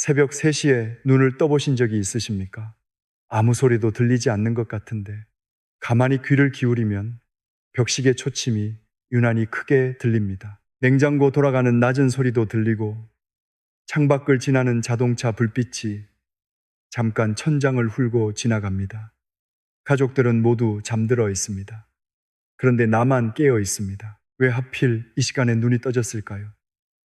새벽 3시에 눈을 떠보신 적이 있으십니까? 아무 소리도 들리지 않는 것 같은데 가만히 귀를 기울이면 벽시계 초침이 유난히 크게 들립니다. 냉장고 돌아가는 낮은 소리도 들리고 창밖을 지나는 자동차 불빛이 잠깐 천장을 훑고 지나갑니다. 가족들은 모두 잠들어 있습니다. 그런데 나만 깨어 있습니다. 왜 하필 이 시간에 눈이 떠졌을까요?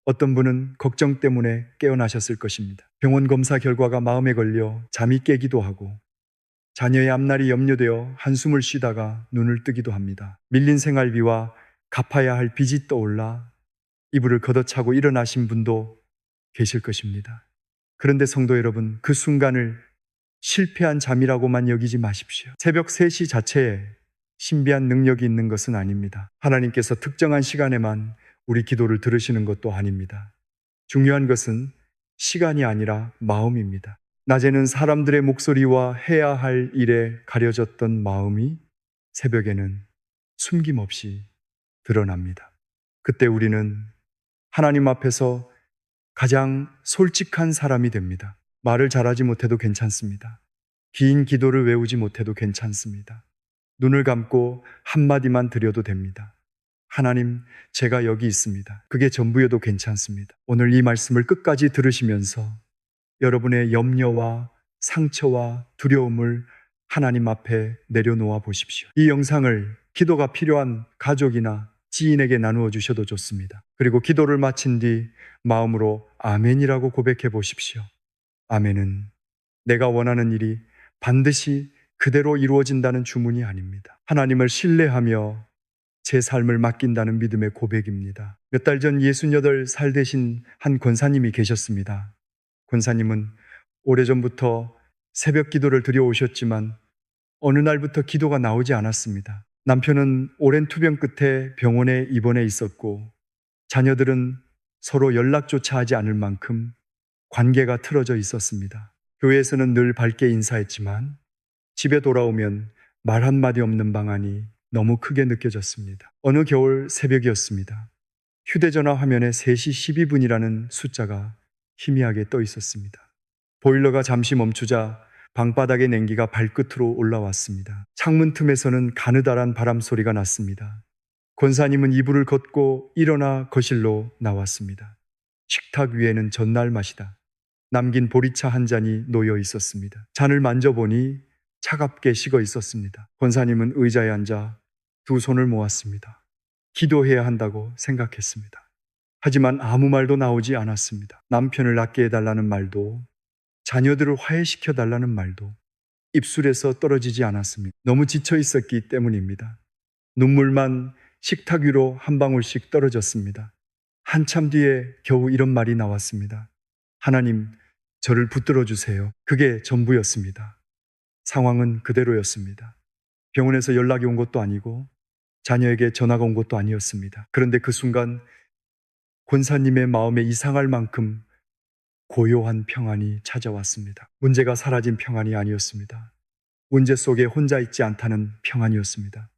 어떤 분은 걱정 때문에 깨어나셨을 것입니다. 병원 검사 결과가 마음에 걸려 잠이 깨기도 하고 자녀의 앞날이 염려되어 한숨을 쉬다가 눈을 뜨기도 합니다. 밀린 생활비와 갚아야 할 빚이 떠올라 이불을 걷어차고 일어나신 분도 계실 것입니다. 그런데 성도 여러분, 그 순간을 실패한 잠이라고만 여기지 마십시오. 새벽 3시 자체에 신비한 능력이 있는 것은 아닙니다. 하나님께서 특정한 시간에만 우리 기도를 들으시는 것도 아닙니다. 중요한 것은 시간이 아니라 마음입니다. 낮에는 사람들의 목소리와 해야 할 일에 가려졌던 마음이 새벽에는 숨김없이 드러납니다. 그때 우리는 하나님 앞에서 가장 솔직한 사람이 됩니다. 말을 잘하지 못해도 괜찮습니다. 긴 기도를 외우지 못해도 괜찮습니다. 눈을 감고 한마디만 드려도 됩니다. 하나님, 제가 여기 있습니다. 그게 전부여도 괜찮습니다. 오늘 이 말씀을 끝까지 들으시면서 여러분의 염려와 상처와 두려움을 하나님 앞에 내려놓아 보십시오. 이 영상을 기도가 필요한 가족이나 지인에게 나누어 주셔도 좋습니다. 그리고 기도를 마친 뒤 마음으로 아멘이라고 고백해 보십시오. 아멘은 내가 원하는 일이 반드시 그대로 이루어진다는 주문이 아닙니다. 하나님을 신뢰하며 제 삶을 맡긴다는 믿음의 고백입니다. 몇 달 전 68살 되신 한 권사님이 계셨습니다. 권사님은 오래전부터 새벽 기도를 드려오셨지만 어느 날부터 기도가 나오지 않았습니다. 남편은 오랜 투병 끝에 병원에 입원해 있었고 자녀들은 서로 연락조차 하지 않을 만큼 관계가 틀어져 있었습니다. 교회에서는 늘 밝게 인사했지만 집에 돌아오면 말 한마디 없는 방안이 너무 크게 느껴졌습니다. 어느 겨울 새벽이었습니다. 휴대전화 화면에 3시 12분이라는 숫자가 희미하게 떠 있었습니다. 보일러가 잠시 멈추자 방바닥의 냉기가 발끝으로 올라왔습니다. 창문 틈에서는 가느다란 바람 소리가 났습니다. 권사님은 이불을 걷고 일어나 거실로 나왔습니다. 식탁 위에는 전날 마시다 남긴 보리차 한 잔이 놓여 있었습니다. 잔을 만져보니 차갑게 식어 있었습니다. 권사님은 의자에 앉아 두 손을 모았습니다. 기도해야 한다고 생각했습니다. 하지만 아무 말도 나오지 않았습니다. 남편을 낫게 해달라는 말도 자녀들을 화해시켜 달라는 말도 입술에서 떨어지지 않았습니다. 너무 지쳐 있었기 때문입니다. 눈물만 식탁 위로 한 방울씩 떨어졌습니다. 한참 뒤에 겨우 이런 말이 나왔습니다. 하나님, 저를 붙들어 주세요. 그게 전부였습니다. 상황은 그대로였습니다. 병원에서 연락이 온 것도 아니고 자녀에게 전화가 온 것도 아니었습니다. 그런데 그 순간 권사님의 마음에 이상할 만큼 고요한 평안이 찾아왔습니다. 문제가 사라진 평안이 아니었습니다. 문제 속에 혼자 있지 않다는 평안이었습니다.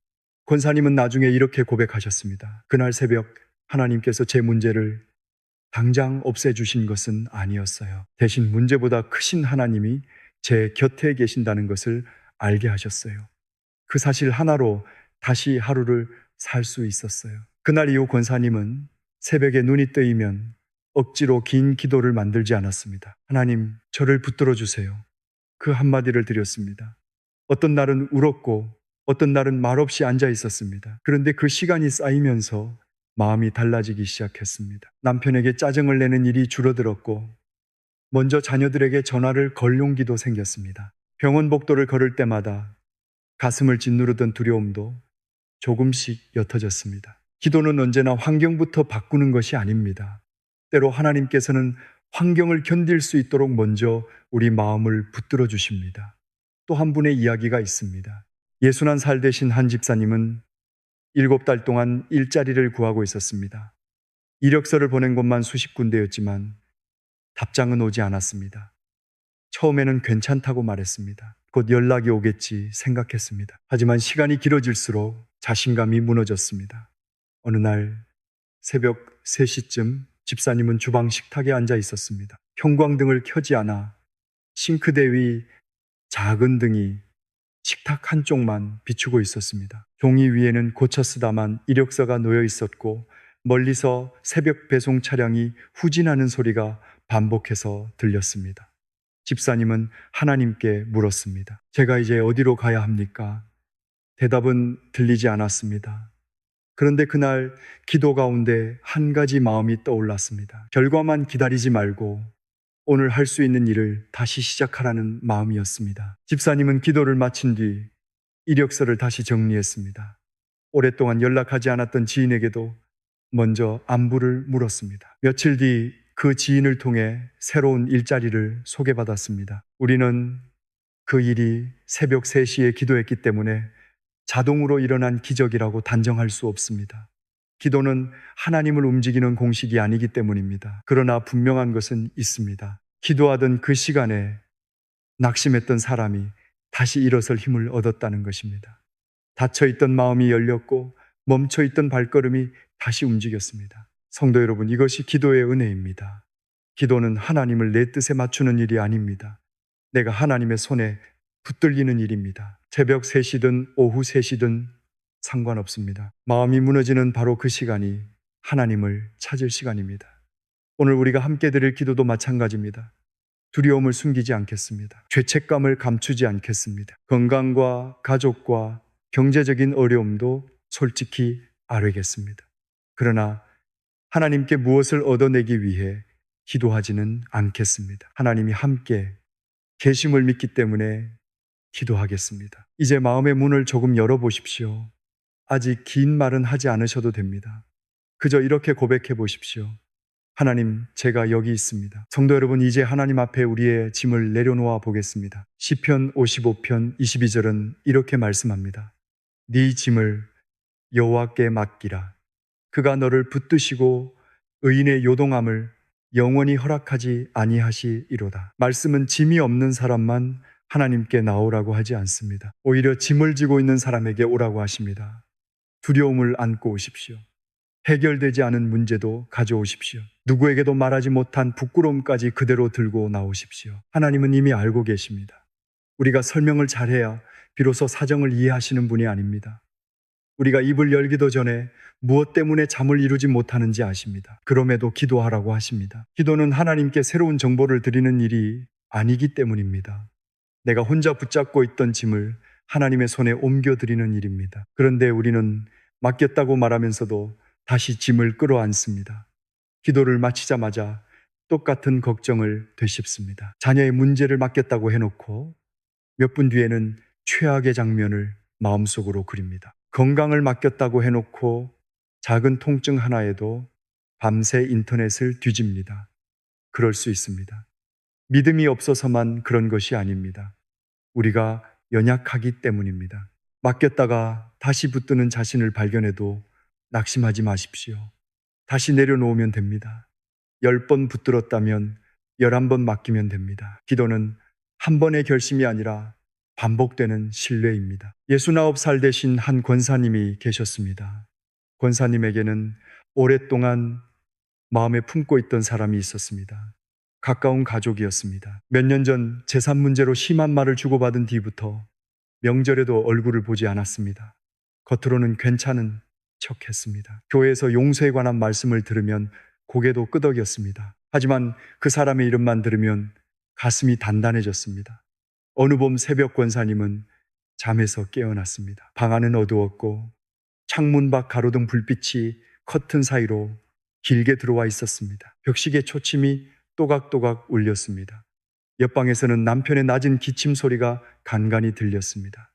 권사님은 나중에 이렇게 고백하셨습니다. 그날 새벽 하나님께서 제 문제를 당장 없애주신 것은 아니었어요. 대신 문제보다 크신 하나님이 제 곁에 계신다는 것을 알게 하셨어요. 그 사실 하나로 다시 하루를 살 수 있었어요. 그날 이후 권사님은 새벽에 눈이 뜨이면 억지로 긴 기도를 만들지 않았습니다. 하나님, 저를 붙들어 주세요. 그 한마디를 드렸습니다. 어떤 날은 울었고 어떤 날은 말없이 앉아 있었습니다. 그런데 그 시간이 쌓이면서 마음이 달라지기 시작했습니다. 남편에게 짜증을 내는 일이 줄어들었고 먼저 자녀들에게 전화를 걸 용기도 생겼습니다. 병원 복도를 걸을 때마다 가슴을 짓누르던 두려움도 조금씩 옅어졌습니다. 기도는 언제나 환경부터 바꾸는 것이 아닙니다. 때로 하나님께서는 환경을 견딜 수 있도록 먼저 우리 마음을 붙들어 주십니다. 또 한 분의 이야기가 있습니다. 61살 되신 한 집사님은 7달 동안 일자리를 구하고 있었습니다. 이력서를 보낸 곳만 수십 군데였지만 답장은 오지 않았습니다. 처음에는 괜찮다고 말했습니다. 곧 연락이 오겠지 생각했습니다. 하지만 시간이 길어질수록 자신감이 무너졌습니다. 어느 날 새벽 3시쯤 집사님은 주방 식탁에 앉아 있었습니다. 형광등을 켜지 않아 싱크대 위 작은 등이 식탁 한쪽만 비추고 있었습니다. 종이 위에는 고쳐 쓰다만 이력서가 놓여 있었고 멀리서 새벽 배송 차량이 후진하는 소리가 반복해서 들렸습니다. 집사님은 하나님께 물었습니다. 제가 이제 어디로 가야 합니까? 대답은 들리지 않았습니다. 그런데 그날 기도 가운데 한 가지 마음이 떠올랐습니다. 결과만 기다리지 말고 오늘 할 수 있는 일을 다시 시작하라는 마음이었습니다. 집사님은 기도를 마친 뒤 이력서를 다시 정리했습니다. 오랫동안 연락하지 않았던 지인에게도 먼저 안부를 물었습니다. 며칠 뒤 그 지인을 통해 새로운 일자리를 소개받았습니다. 우리는 그 일이 새벽 3시에 기도했기 때문에 자동으로 일어난 기적이라고 단정할 수 없습니다. 기도는 하나님을 움직이는 공식이 아니기 때문입니다. 그러나 분명한 것은 있습니다. 기도하던 그 시간에 낙심했던 사람이 다시 일어설 힘을 얻었다는 것입니다. 닫혀있던 마음이 열렸고 멈춰있던 발걸음이 다시 움직였습니다. 성도 여러분, 이것이 기도의 은혜입니다. 기도는 하나님을 내 뜻에 맞추는 일이 아닙니다. 내가 하나님의 손에 붙들리는 일입니다. 새벽 3시든 오후 3시든 상관없습니다. 마음이 무너지는 바로 그 시간이 하나님을 찾을 시간입니다. 오늘 우리가 함께 드릴 기도도 마찬가지입니다. 두려움을 숨기지 않겠습니다. 죄책감을 감추지 않겠습니다. 건강과 가족과 경제적인 어려움도 솔직히 아뢰겠습니다. 그러나 하나님께 무엇을 얻어내기 위해 기도하지는 않겠습니다. 하나님이 함께 계심을 믿기 때문에 기도하겠습니다. 이제 마음의 문을 조금 열어보십시오. 아직 긴 말은 하지 않으셔도 됩니다. 그저 이렇게 고백해 보십시오. 하나님, 제가 여기 있습니다. 성도 여러분, 이제 하나님 앞에 우리의 짐을 내려놓아 보겠습니다. 시편 55편 22절은 이렇게 말씀합니다. 네 짐을 여호와께 맡기라. 그가 너를 붙드시고 의인의 요동함을 영원히 허락하지 아니하시리로다. 말씀은 짐이 없는 사람만 하나님께 나오라고 하지 않습니다. 오히려 짐을 지고 있는 사람에게 오라고 하십니다. 두려움을 안고 오십시오. 해결되지 않은 문제도 가져오십시오. 누구에게도 말하지 못한 부끄러움까지 그대로 들고 나오십시오. 하나님은 이미 알고 계십니다. 우리가 설명을 잘해야 비로소 사정을 이해하시는 분이 아닙니다. 우리가 입을 열기도 전에 무엇 때문에 잠을 이루지 못하는지 아십니다. 그럼에도 기도하라고 하십니다. 기도는 하나님께 새로운 정보를 드리는 일이 아니기 때문입니다. 내가 혼자 붙잡고 있던 짐을 하나님의 손에 옮겨드리는 일입니다. 그런데 우리는 맡겼다고 말하면서도 다시 짐을 끌어안습니다. 기도를 마치자마자 똑같은 걱정을 되씹습니다. 자녀의 문제를 맡겼다고 해놓고 몇 분 뒤에는 최악의 장면을 마음속으로 그립니다. 건강을 맡겼다고 해놓고 작은 통증 하나에도 밤새 인터넷을 뒤집니다. 그럴 수 있습니다. 믿음이 없어서만 그런 것이 아닙니다. 우리가 연약하기 때문입니다. 맡겼다가 다시 붙드는 자신을 발견해도 낙심하지 마십시오. 다시 내려놓으면 됩니다. 10번 붙들었다면 11번 맡기면 됩니다. 기도는 한 번의 결심이 아니라 반복되는 신뢰입니다. 69살 되신 한 권사님이 계셨습니다. 권사님에게는 오랫동안 마음에 품고 있던 사람이 있었습니다. 가까운 가족이었습니다. 몇 년 전 재산 문제로 심한 말을 주고받은 뒤부터 명절에도 얼굴을 보지 않았습니다. 겉으로는 괜찮은 척했습니다. 교회에서 용서에 관한 말씀을 들으면 고개도 끄덕였습니다. 하지만 그 사람의 이름만 들으면 가슴이 단단해졌습니다. 어느 봄 새벽 권사님은 잠에서 깨어났습니다. 방 안은 어두웠고 창문 밖 가로등 불빛이 커튼 사이로 길게 들어와 있었습니다. 벽시계 초침이 또각또각 울렸습니다. 옆방에서는 남편의 낮은 기침 소리가 간간히 들렸습니다.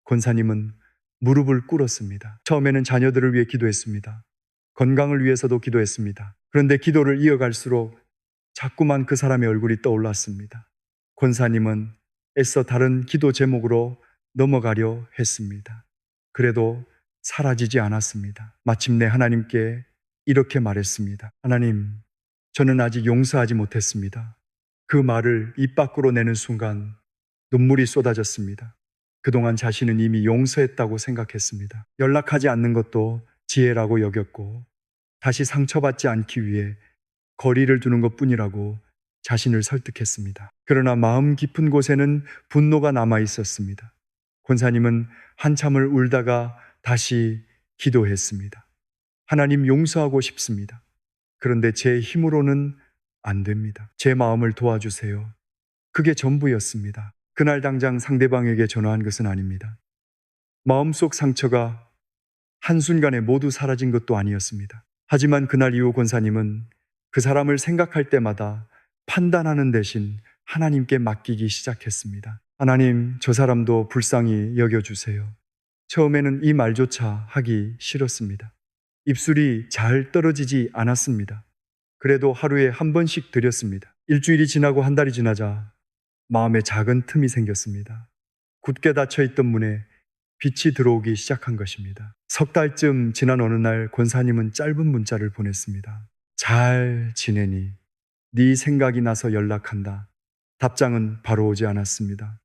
권사님은 무릎을 꿇었습니다. 처음에는 자녀들을 위해 기도했습니다. 건강을 위해서도 기도했습니다. 그런데 기도를 이어갈수록 자꾸만 그 사람의 얼굴이 떠올랐습니다. 권사님은 애써 다른 기도 제목으로 넘어가려 했습니다. 그래도 사라지지 않았습니다. 마침내 하나님께 이렇게 말했습니다. 하나님, 저는 아직 용서하지 못했습니다. 그 말을 입 밖으로 내는 순간 눈물이 쏟아졌습니다. 그동안 자신은 이미 용서했다고 생각했습니다. 연락하지 않는 것도 지혜라고 여겼고 다시 상처받지 않기 위해 거리를 두는 것뿐이라고 자신을 설득했습니다. 그러나 마음 깊은 곳에는 분노가 남아 있었습니다. 권사님은 한참을 울다가 다시 기도했습니다. 하나님, 용서하고 싶습니다. 그런데 제 힘으로는 안 됩니다. 제 마음을 도와주세요. 그게 전부였습니다. 그날 당장 상대방에게 전화한 것은 아닙니다. 마음속 상처가 한순간에 모두 사라진 것도 아니었습니다. 하지만 그날 이후 권사님은 그 사람을 생각할 때마다 판단하는 대신 하나님께 맡기기 시작했습니다. 하나님, 저 사람도 불쌍히 여겨주세요. 처음에는 이 말조차 하기 싫었습니다. 입술이 잘 떨어지지 않았습니다. 그래도 하루에 한 번씩 드렸습니다. 일주일이 지나고 한 달이 지나자 마음에 작은 틈이 생겼습니다. 굳게 닫혀있던 문에 빛이 들어오기 시작한 것입니다. 석 달쯤 지난 어느 날 권사님은 짧은 문자를 보냈습니다. 잘 지내니? 네 생각이 나서 연락한다. 답장은 바로 오지 않았습니다.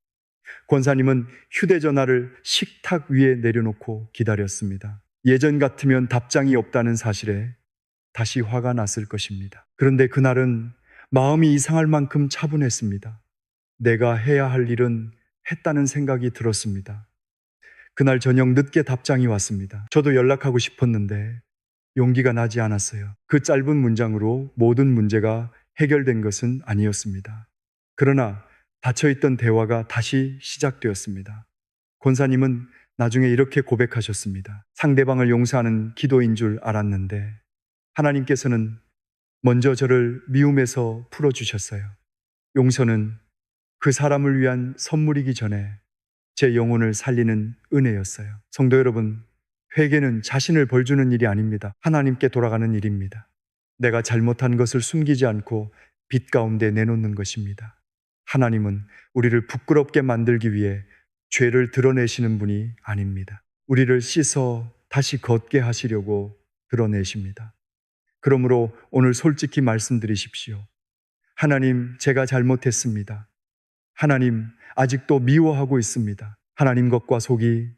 권사님은 휴대전화를 식탁 위에 내려놓고 기다렸습니다. 예전 같으면 답장이 없다는 사실에 다시 화가 났을 것입니다. 그런데 그날은 마음이 이상할 만큼 차분했습니다. 내가 해야 할 일은 했다는 생각이 들었습니다. 그날 저녁 늦게 답장이 왔습니다. 저도 연락하고 싶었는데 용기가 나지 않았어요. 그 짧은 문장으로 모든 문제가 해결된 것은 아니었습니다. 그러나 닫혀있던 대화가 다시 시작되었습니다. 권사님은 나중에 이렇게 고백하셨습니다. 상대방을 용서하는 기도인 줄 알았는데 하나님께서는 먼저 저를 미움에서 풀어주셨어요. 용서는 그 사람을 위한 선물이기 전에 제 영혼을 살리는 은혜였어요. 성도 여러분, 회개는 자신을 벌주는 일이 아닙니다. 하나님께 돌아가는 일입니다. 내가 잘못한 것을 숨기지 않고 빛 가운데 내놓는 것입니다. 하나님은 우리를 부끄럽게 만들기 위해 죄를 드러내시는 분이 아닙니다. 우리를 씻어 다시 걷게 하시려고 드러내십니다. 그러므로 오늘 솔직히 말씀드리십시오. 하나님, 제가 잘못했습니다. 하나님, 아직도 미워하고 있습니다. 하나님 것과 속이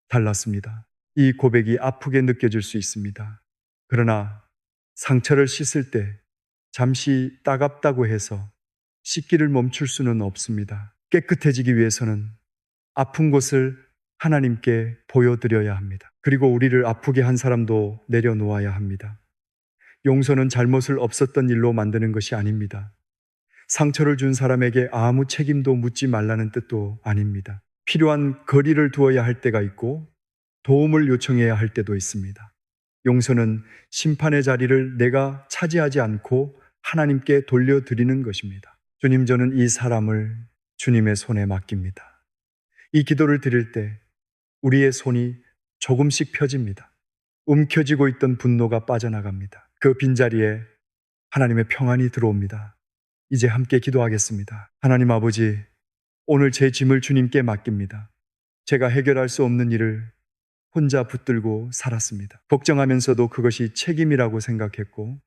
달랐습니다. 이 고백이 아프게 느껴질 수 있습니다. 그러나 상처를 씻을 때 잠시 따갑다고 해서 씻기를 멈출 수는 없습니다. 깨끗해지기 위해서는 아픈 곳을 하나님께 보여드려야 합니다. 그리고 우리를 아프게 한 사람도 내려놓아야 합니다. 용서는 잘못을 없었던 일로 만드는 것이 아닙니다. 상처를 준 사람에게 아무 책임도 묻지 말라는 뜻도 아닙니다. 필요한 거리를 두어야 할 때가 있고 도움을 요청해야 할 때도 있습니다. 용서는 심판의 자리를 내가 차지하지 않고 하나님께 돌려드리는 것입니다. 주님, 저는 이 사람을 주님의 손에 맡깁니다. 이 기도를 드릴 때 우리의 손이 조금씩 펴집니다. 움켜쥐고 있던 분노가 빠져나갑니다. 그 빈자리에 하나님의 평안이 들어옵니다. 이제 함께 기도하겠습니다. 하나님 아버지, 오늘 제 짐을 주님께 맡깁니다. 제가 해결할 수 없는 일을 혼자 붙들고 살았습니다. 걱정하면서도 그것이 책임이라고 생각했고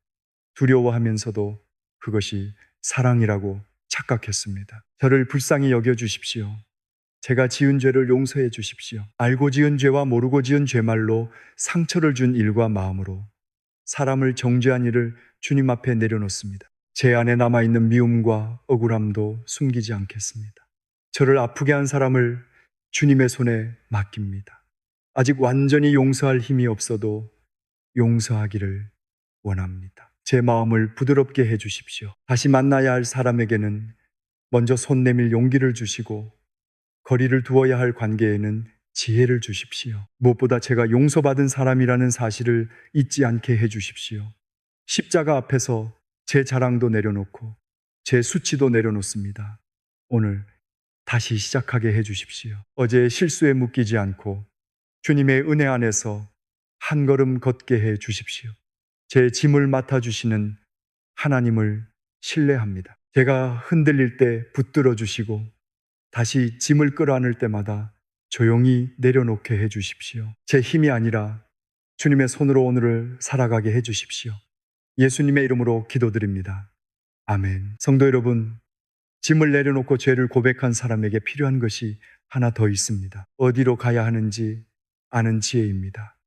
두려워하면서도 그것이 사랑이라고 착각했습니다. 저를 불쌍히 여겨주십시오. 제가 지은 죄를 용서해 주십시오. 알고 지은 죄와 모르고 지은 죄말로 상처를 준 일과 마음으로 사람을 정죄한 일을 주님 앞에 내려놓습니다. 제 안에 남아있는 미움과 억울함도 숨기지 않겠습니다. 저를 아프게 한 사람을 주님의 손에 맡깁니다. 아직 완전히 용서할 힘이 없어도 용서하기를 원합니다. 제 마음을 부드럽게 해주십시오. 다시 만나야 할 사람에게는 먼저 손 내밀 용기를 주시고 거리를 두어야 할 관계에는 지혜를 주십시오. 무엇보다 제가 용서받은 사람이라는 사실을 잊지 않게 해주십시오. 십자가 앞에서 제 자랑도 내려놓고 제 수치도 내려놓습니다. 오늘 다시 시작하게 해주십시오. 어제의 실수에 묶이지 않고 주님의 은혜 안에서 한 걸음 걷게 해 주십시오. 제 짐을 맡아주시는 하나님을 신뢰합니다. 제가 흔들릴 때 붙들어 주시고 다시 짐을 끌어안을 때마다 조용히 내려놓게 해 주십시오. 제 힘이 아니라 주님의 손으로 오늘을 살아가게 해 주십시오. 예수님의 이름으로 기도드립니다. 아멘. 성도 여러분, 짐을 내려놓고 죄를 고백한 사람에게 필요한 것이 하나 더 있습니다. 어디로 가야 하는지 아는 지혜입니다.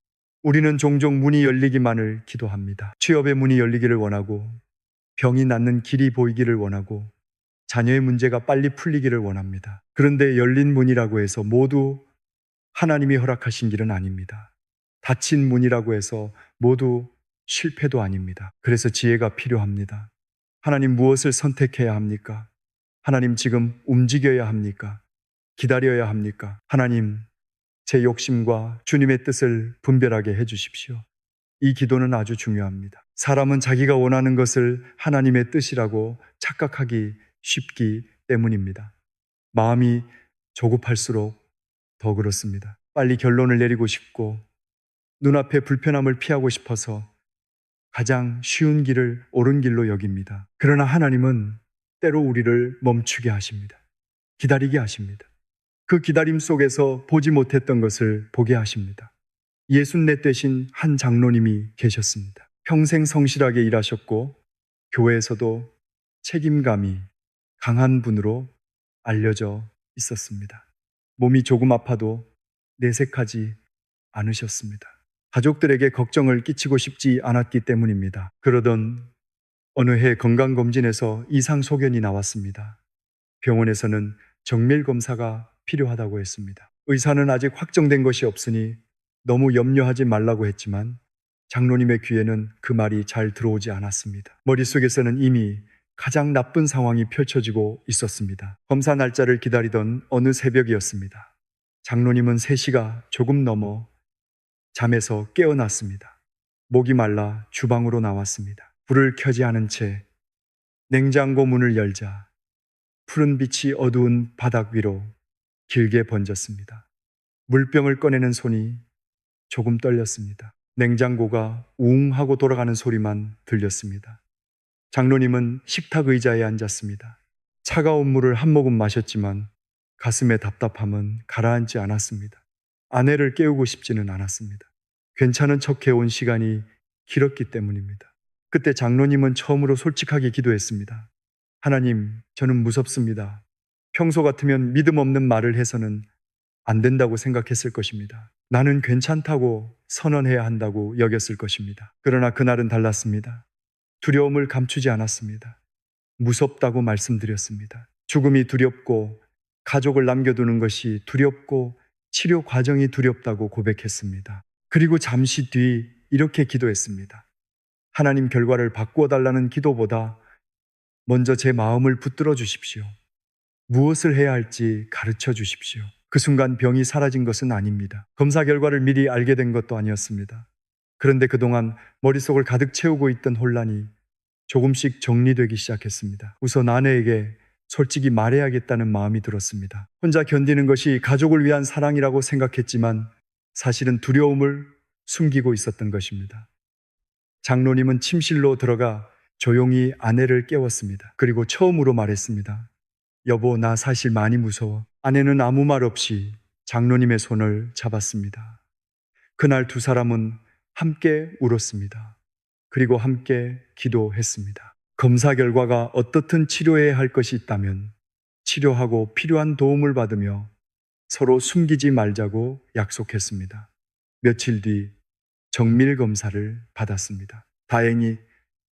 우리는 종종 문이 열리기만을 기도합니다. 취업의 문이 열리기를 원하고 병이 낫는 길이 보이기를 원하고 자녀의 문제가 빨리 풀리기를 원합니다. 그런데 열린 문이라고 해서 모두 하나님이 허락하신 길은 아닙니다. 닫힌 문이라고 해서 모두 실패도 아닙니다. 그래서 지혜가 필요합니다. 하나님 무엇을 선택해야 합니까? 하나님 지금 움직여야 합니까? 기다려야 합니까? 하나님, 제 욕심과 주님의 뜻을 분별하게 해주십시오. 이 기도는 아주 중요합니다. 사람은 자기가 원하는 것을 하나님의 뜻이라고 착각하기 쉽기 때문입니다. 마음이 조급할수록 더 그렇습니다. 빨리 결론을 내리고 싶고 눈앞의 불편함을 피하고 싶어서 가장 쉬운 길을 옳은 길로 여깁니다. 그러나 하나님은 때로 우리를 멈추게 하십니다. 기다리게 하십니다. 그 기다림 속에서 보지 못했던 것을 보게 하십니다. 예순넷 되신 한 장로님이 계셨습니다. 평생 성실하게 일하셨고 교회에서도 책임감이 강한 분으로 알려져 있었습니다. 몸이 조금 아파도 내색하지 않으셨습니다. 가족들에게 걱정을 끼치고 싶지 않았기 때문입니다. 그러던 어느 해 건강검진에서 이상 소견이 나왔습니다. 병원에서는 정밀 검사가 필요하다고 했습니다. 의사는 아직 확정된 것이 없으니 너무 염려하지 말라고 했지만 장로님의 귀에는 그 말이 잘 들어오지 않았습니다. 머릿속에서는 이미 가장 나쁜 상황이 펼쳐지고 있었습니다. 검사 날짜를 기다리던 어느 새벽이었습니다. 장로님은 3시가 조금 넘어 잠에서 깨어났습니다. 목이 말라 주방으로 나왔습니다. 불을 켜지 않은 채 냉장고 문을 열자 푸른 빛이 어두운 바닥 위로 길게 번졌습니다. 물병을 꺼내는 손이 조금 떨렸습니다. 냉장고가 웅 하고 돌아가는 소리만 들렸습니다. 장로님은 식탁 의자에 앉았습니다. 차가운 물을 한 모금 마셨지만 가슴의 답답함은 가라앉지 않았습니다. 아내를 깨우고 싶지는 않았습니다. 괜찮은 척 해온 시간이 길었기 때문입니다. 그때 장로님은 처음으로 솔직하게 기도했습니다. 하나님, 저는 무섭습니다. 평소 같으면 믿음 없는 말을 해서는 안 된다고 생각했을 것입니다. 나는 괜찮다고 선언해야 한다고 여겼을 것입니다. 그러나 그날은 달랐습니다. 두려움을 감추지 않았습니다. 무섭다고 말씀드렸습니다. 죽음이 두렵고 가족을 남겨두는 것이 두렵고 치료 과정이 두렵다고 고백했습니다. 그리고 잠시 뒤 이렇게 기도했습니다. 하나님, 결과를 바꾸어 달라는 기도보다 먼저 제 마음을 붙들어 주십시오. 무엇을 해야 할지 가르쳐 주십시오. 그 순간 병이 사라진 것은 아닙니다. 검사 결과를 미리 알게 된 것도 아니었습니다. 그런데 그동안 머릿속을 가득 채우고 있던 혼란이 조금씩 정리되기 시작했습니다. 우선 아내에게 솔직히 말해야겠다는 마음이 들었습니다. 혼자 견디는 것이 가족을 위한 사랑이라고 생각했지만 사실은 두려움을 숨기고 있었던 것입니다. 장로님은 침실로 들어가 조용히 아내를 깨웠습니다. 그리고 처음으로 말했습니다. 여보, 나 사실 많이 무서워. 아내는 아무 말 없이 장로님의 손을 잡았습니다. 그날 두 사람은 함께 울었습니다. 그리고 함께 기도했습니다. 검사 결과가 어떻든 치료해야 할 것이 있다면 치료하고 필요한 도움을 받으며 서로 숨기지 말자고 약속했습니다. 며칠 뒤 정밀 검사를 받았습니다. 다행히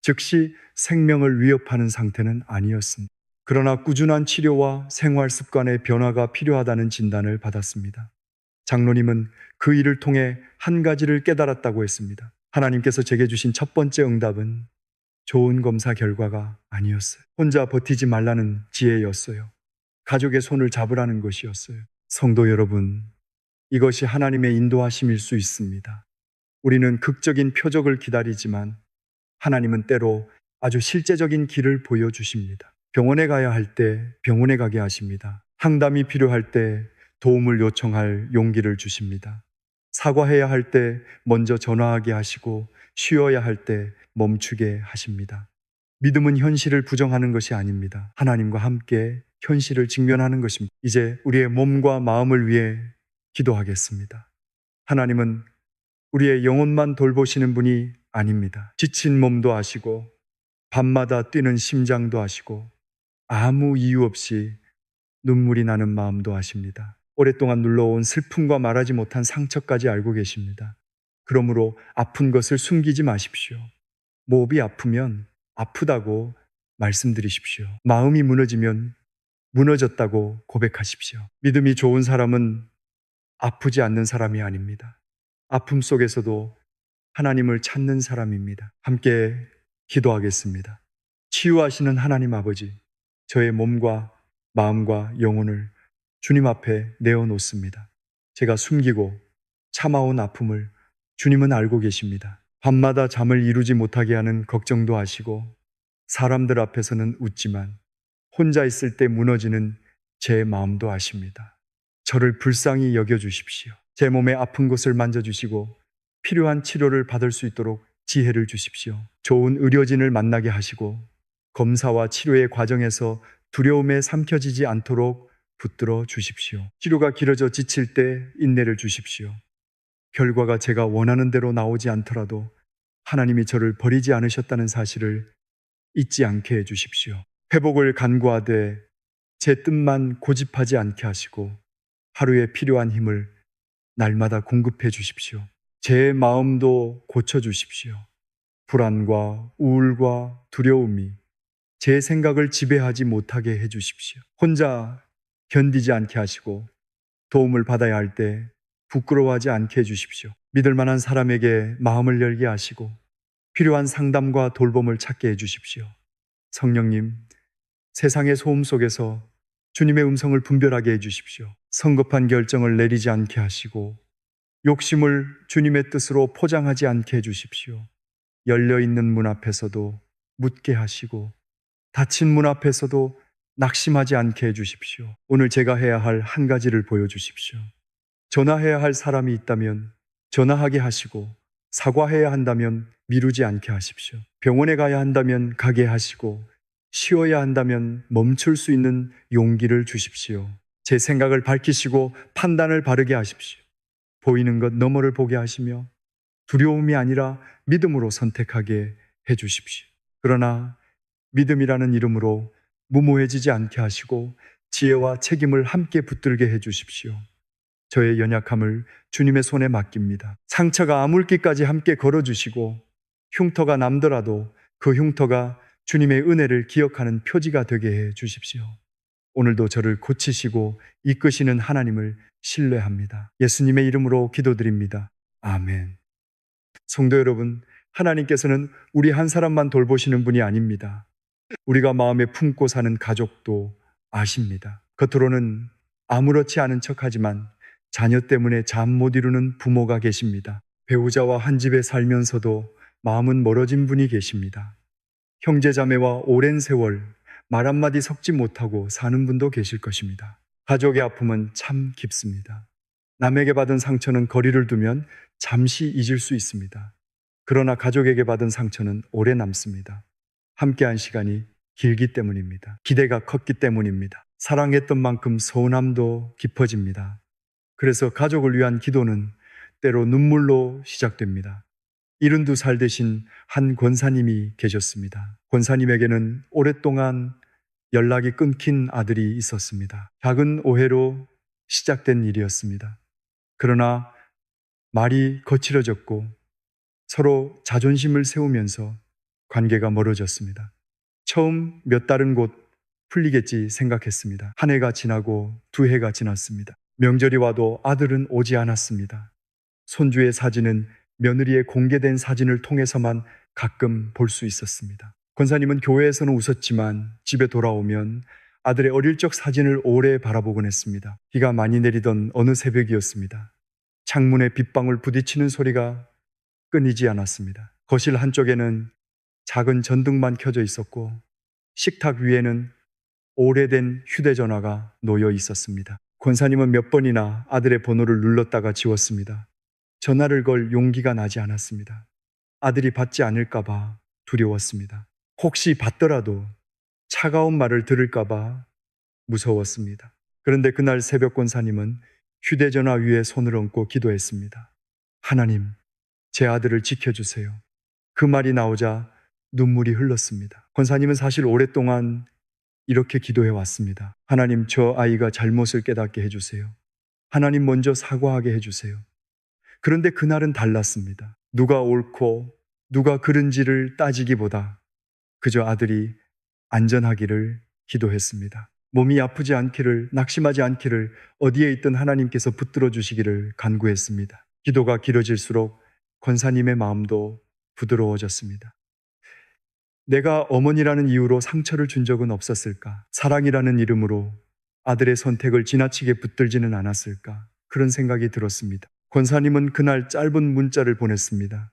즉시 생명을 위협하는 상태는 아니었습니다. 그러나 꾸준한 치료와 생활 습관의 변화가 필요하다는 진단을 받았습니다. 장로님은 그 일을 통해 한 가지를 깨달았다고 했습니다. 하나님께서 제게 주신 첫 번째 응답은 좋은 검사 결과가 아니었어요. 혼자 버티지 말라는 지혜였어요. 가족의 손을 잡으라는 것이었어요. 성도 여러분, 이것이 하나님의 인도하심일 수 있습니다. 우리는 극적인 표적을 기다리지만 하나님은 때로 아주 실제적인 길을 보여주십니다. 병원에 가야 할 때 병원에 가게 하십니다. 상담이 필요할 때 도움을 요청할 용기를 주십니다. 사과해야 할 때 먼저 전화하게 하시고 쉬어야 할 때 멈추게 하십니다. 믿음은 현실을 부정하는 것이 아닙니다. 하나님과 함께 현실을 직면하는 것입니다. 이제 우리의 몸과 마음을 위해 기도하겠습니다. 하나님은 우리의 영혼만 돌보시는 분이 아닙니다. 지친 몸도 아시고 밤마다 뛰는 심장도 아시고 아무 이유 없이 눈물이 나는 마음도 아십니다. 오랫동안 눌러온 슬픔과 말하지 못한 상처까지 알고 계십니다. 그러므로 아픈 것을 숨기지 마십시오. 몸이 아프면 아프다고 말씀드리십시오. 마음이 무너지면 무너졌다고 고백하십시오. 믿음이 좋은 사람은 아프지 않는 사람이 아닙니다. 아픔 속에서도 하나님을 찾는 사람입니다. 함께 기도하겠습니다. 치유하시는 하나님 아버지, 저의 몸과 마음과 영혼을 주님 앞에 내어놓습니다. 제가 숨기고 참아온 아픔을 주님은 알고 계십니다. 밤마다 잠을 이루지 못하게 하는 걱정도 아시고, 사람들 앞에서는 웃지만 혼자 있을 때 무너지는 제 마음도 아십니다. 저를 불쌍히 여겨주십시오. 제 몸의 아픈 곳을 만져주시고 필요한 치료를 받을 수 있도록 지혜를 주십시오. 좋은 의료진을 만나게 하시고 검사와 치료의 과정에서 두려움에 삼켜지지 않도록 붙들어 주십시오. 치료가 길어져 지칠 때 인내를 주십시오. 결과가 제가 원하는 대로 나오지 않더라도 하나님이 저를 버리지 않으셨다는 사실을 잊지 않게 해 주십시오. 회복을 간구하되 제 뜻만 고집하지 않게 하시고 하루에 필요한 힘을 날마다 공급해 주십시오. 제 마음도 고쳐 주십시오. 불안과 우울과 두려움이 제 생각을 지배하지 못하게 해 주십시오. 혼자 견디지 않게 하시고 도움을 받아야 할 때 부끄러워하지 않게 해 주십시오. 믿을 만한 사람에게 마음을 열게 하시고 필요한 상담과 돌봄을 찾게 해 주십시오. 성령님, 세상의 소음 속에서 주님의 음성을 분별하게 해 주십시오. 성급한 결정을 내리지 않게 하시고 욕심을 주님의 뜻으로 포장하지 않게 해 주십시오. 열려있는 문 앞에서도 묻게 하시고 닫힌 문 앞에서도 낙심하지 않게 해 주십시오. 오늘 제가 해야 할 한 가지를 보여주십시오. 전화해야 할 사람이 있다면 전화하게 하시고 사과해야 한다면 미루지 않게 하십시오. 병원에 가야 한다면 가게 하시고 쉬어야 한다면 멈출 수 있는 용기를 주십시오. 제 생각을 밝히시고 판단을 바르게 하십시오. 보이는 것 너머를 보게 하시며 두려움이 아니라 믿음으로 선택하게 해 주십시오. 그러나 믿음이라는 이름으로 무모해지지 않게 하시고 지혜와 책임을 함께 붙들게 해 주십시오. 저의 연약함을 주님의 손에 맡깁니다. 상처가 아물기까지 함께 걸어주시고 흉터가 남더라도 그 흉터가 주님의 은혜를 기억하는 표지가 되게 해 주십시오. 오늘도 저를 고치시고 이끄시는 하나님을 신뢰합니다. 예수님의 이름으로 기도드립니다. 아멘. 성도 여러분, 하나님께서는 우리 한 사람만 돌보시는 분이 아닙니다. 우리가 마음에 품고 사는 가족도 아십니다. 겉으로는 아무렇지 않은 척하지만 자녀 때문에 잠 못 이루는 부모가 계십니다. 배우자와 한 집에 살면서도 마음은 멀어진 분이 계십니다. 형제자매와 오랜 세월 말 한마디 섞지 못하고 사는 분도 계실 것입니다. 가족의 아픔은 참 깊습니다. 남에게 받은 상처는 거리를 두면 잠시 잊을 수 있습니다. 그러나 가족에게 받은 상처는 오래 남습니다. 함께한 시간이 길기 때문입니다. 기대가 컸기 때문입니다. 사랑했던 만큼 서운함도 깊어집니다. 그래서 가족을 위한 기도는 때로 눈물로 시작됩니다. 72살 되신 한 권사님이 계셨습니다. 권사님에게는 오랫동안 연락이 끊긴 아들이 있었습니다. 작은 오해로 시작된 일이었습니다. 그러나 말이 거칠어졌고 서로 자존심을 세우면서 관계가 멀어졌습니다. 처음 몇 달은 곧 풀리겠지 생각했습니다. 한 해가 지나고 두 해가 지났습니다. 명절이 와도 아들은 오지 않았습니다. 손주의 사진은 며느리의 공개된 사진을 통해서만 가끔 볼 수 있었습니다. 권사님은 교회에서는 웃었지만 집에 돌아오면 아들의 어릴 적 사진을 오래 바라보곤 했습니다. 비가 많이 내리던 어느 새벽이었습니다. 창문에 빗방울 부딪히는 소리가 끊이지 않았습니다. 거실 한쪽에는 작은 전등만 켜져 있었고 식탁 위에는 오래된 휴대전화가 놓여 있었습니다. 권사님은 몇 번이나 아들의 번호를 눌렀다가 지웠습니다. 전화를 걸 용기가 나지 않았습니다. 아들이 받지 않을까봐 두려웠습니다. 혹시 받더라도 차가운 말을 들을까봐 무서웠습니다. 그런데 그날 새벽 권사님은 휴대전화 위에 손을 얹고 기도했습니다. 하나님, 제 아들을 지켜주세요. 그 말이 나오자 눈물이 흘렀습니다. 권사님은 사실 오랫동안 이렇게 기도해 왔습니다. 하나님, 저 아이가 잘못을 깨닫게 해주세요. 하나님, 먼저 사과하게 해주세요. 그런데 그날은 달랐습니다. 누가 옳고 누가 그른지를 따지기보다 그저 아들이 안전하기를 기도했습니다. 몸이 아프지 않기를, 낙심하지 않기를, 어디에 있든 하나님께서 붙들어 주시기를 간구했습니다. 기도가 길어질수록 권사님의 마음도 부드러워졌습니다. 내가 어머니라는 이유로 상처를 준 적은 없었을까? 사랑이라는 이름으로 아들의 선택을 지나치게 붙들지는 않았을까? 그런 생각이 들었습니다. 권사님은 그날 짧은 문자를 보냈습니다.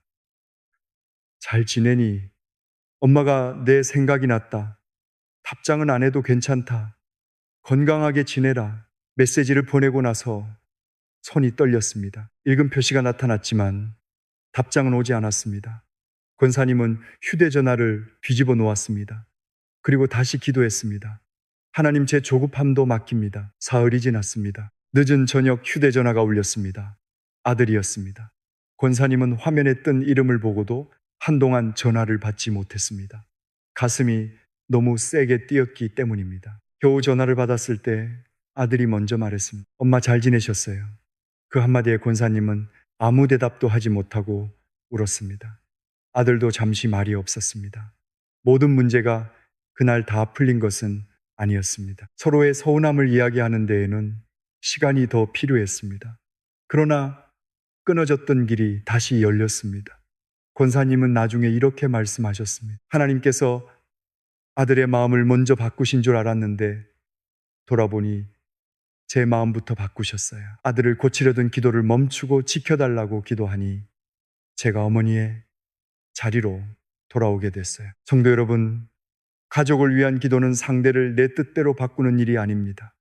잘 지내니? 엄마가 내 생각이 났다. 답장은 안 해도 괜찮다. 건강하게 지내라. 메시지를 보내고 나서 손이 떨렸습니다. 읽은 표시가 나타났지만 답장은 오지 않았습니다. 권사님은 휴대전화를 뒤집어 놓았습니다. 그리고 다시 기도했습니다. 하나님, 제 조급함도 맡깁니다. 사흘이 지났습니다. 늦은 저녁 휴대전화가 울렸습니다. 아들이었습니다. 권사님은 화면에 뜬 이름을 보고도 한동안 전화를 받지 못했습니다. 가슴이 너무 세게 뛰었기 때문입니다. 겨우 전화를 받았을 때 아들이 먼저 말했습니다. 엄마 잘 지내셨어요? 그 한마디에 권사님은 아무 대답도 하지 못하고 울었습니다. 아들도 잠시 말이 없었습니다. 모든 문제가 그날 다 풀린 것은 아니었습니다. 서로의 서운함을 이야기하는 데에는 시간이 더 필요했습니다. 그러나 끊어졌던 길이 다시 열렸습니다. 권사님은 나중에 이렇게 말씀하셨습니다. 하나님께서 아들의 마음을 먼저 바꾸신 줄 알았는데 돌아보니 제 마음부터 바꾸셨어요. 아들을 고치려던 기도를 멈추고 지켜달라고 기도하니 제가 어머니의 자리로 돌아오게 됐어요. 성도 여러분, 가족을 위한 기도는 상대를 내 뜻대로 바꾸는 일이 아닙니다.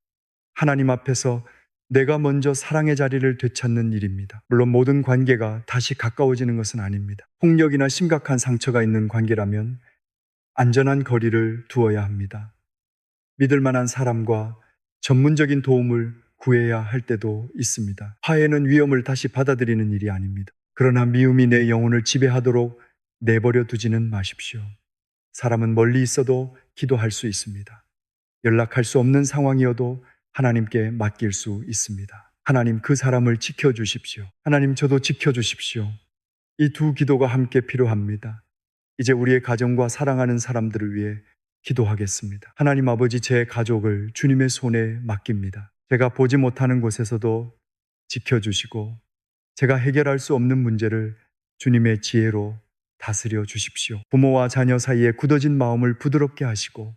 하나님 앞에서 내가 먼저 사랑의 자리를 되찾는 일입니다. 물론 모든 관계가 다시 가까워지는 것은 아닙니다. 폭력이나 심각한 상처가 있는 관계라면 안전한 거리를 두어야 합니다. 믿을 만한 사람과 전문적인 도움을 구해야 할 때도 있습니다. 화해는 위험을 다시 받아들이는 일이 아닙니다. 그러나 미움이 내 영혼을 지배하도록 내버려 두지는 마십시오. 사람은 멀리 있어도 기도할 수 있습니다. 연락할 수 없는 상황이어도 하나님께 맡길 수 있습니다. 하나님, 그 사람을 지켜주십시오. 하나님, 저도 지켜주십시오. 이 두 기도가 함께 필요합니다. 이제 우리의 가정과 사랑하는 사람들을 위해 기도하겠습니다. 하나님 아버지, 제 가족을 주님의 손에 맡깁니다. 제가 보지 못하는 곳에서도 지켜주시고 제가 해결할 수 없는 문제를 주님의 지혜로 다스려 주십시오. 부모와 자녀 사이에 굳어진 마음을 부드럽게 하시고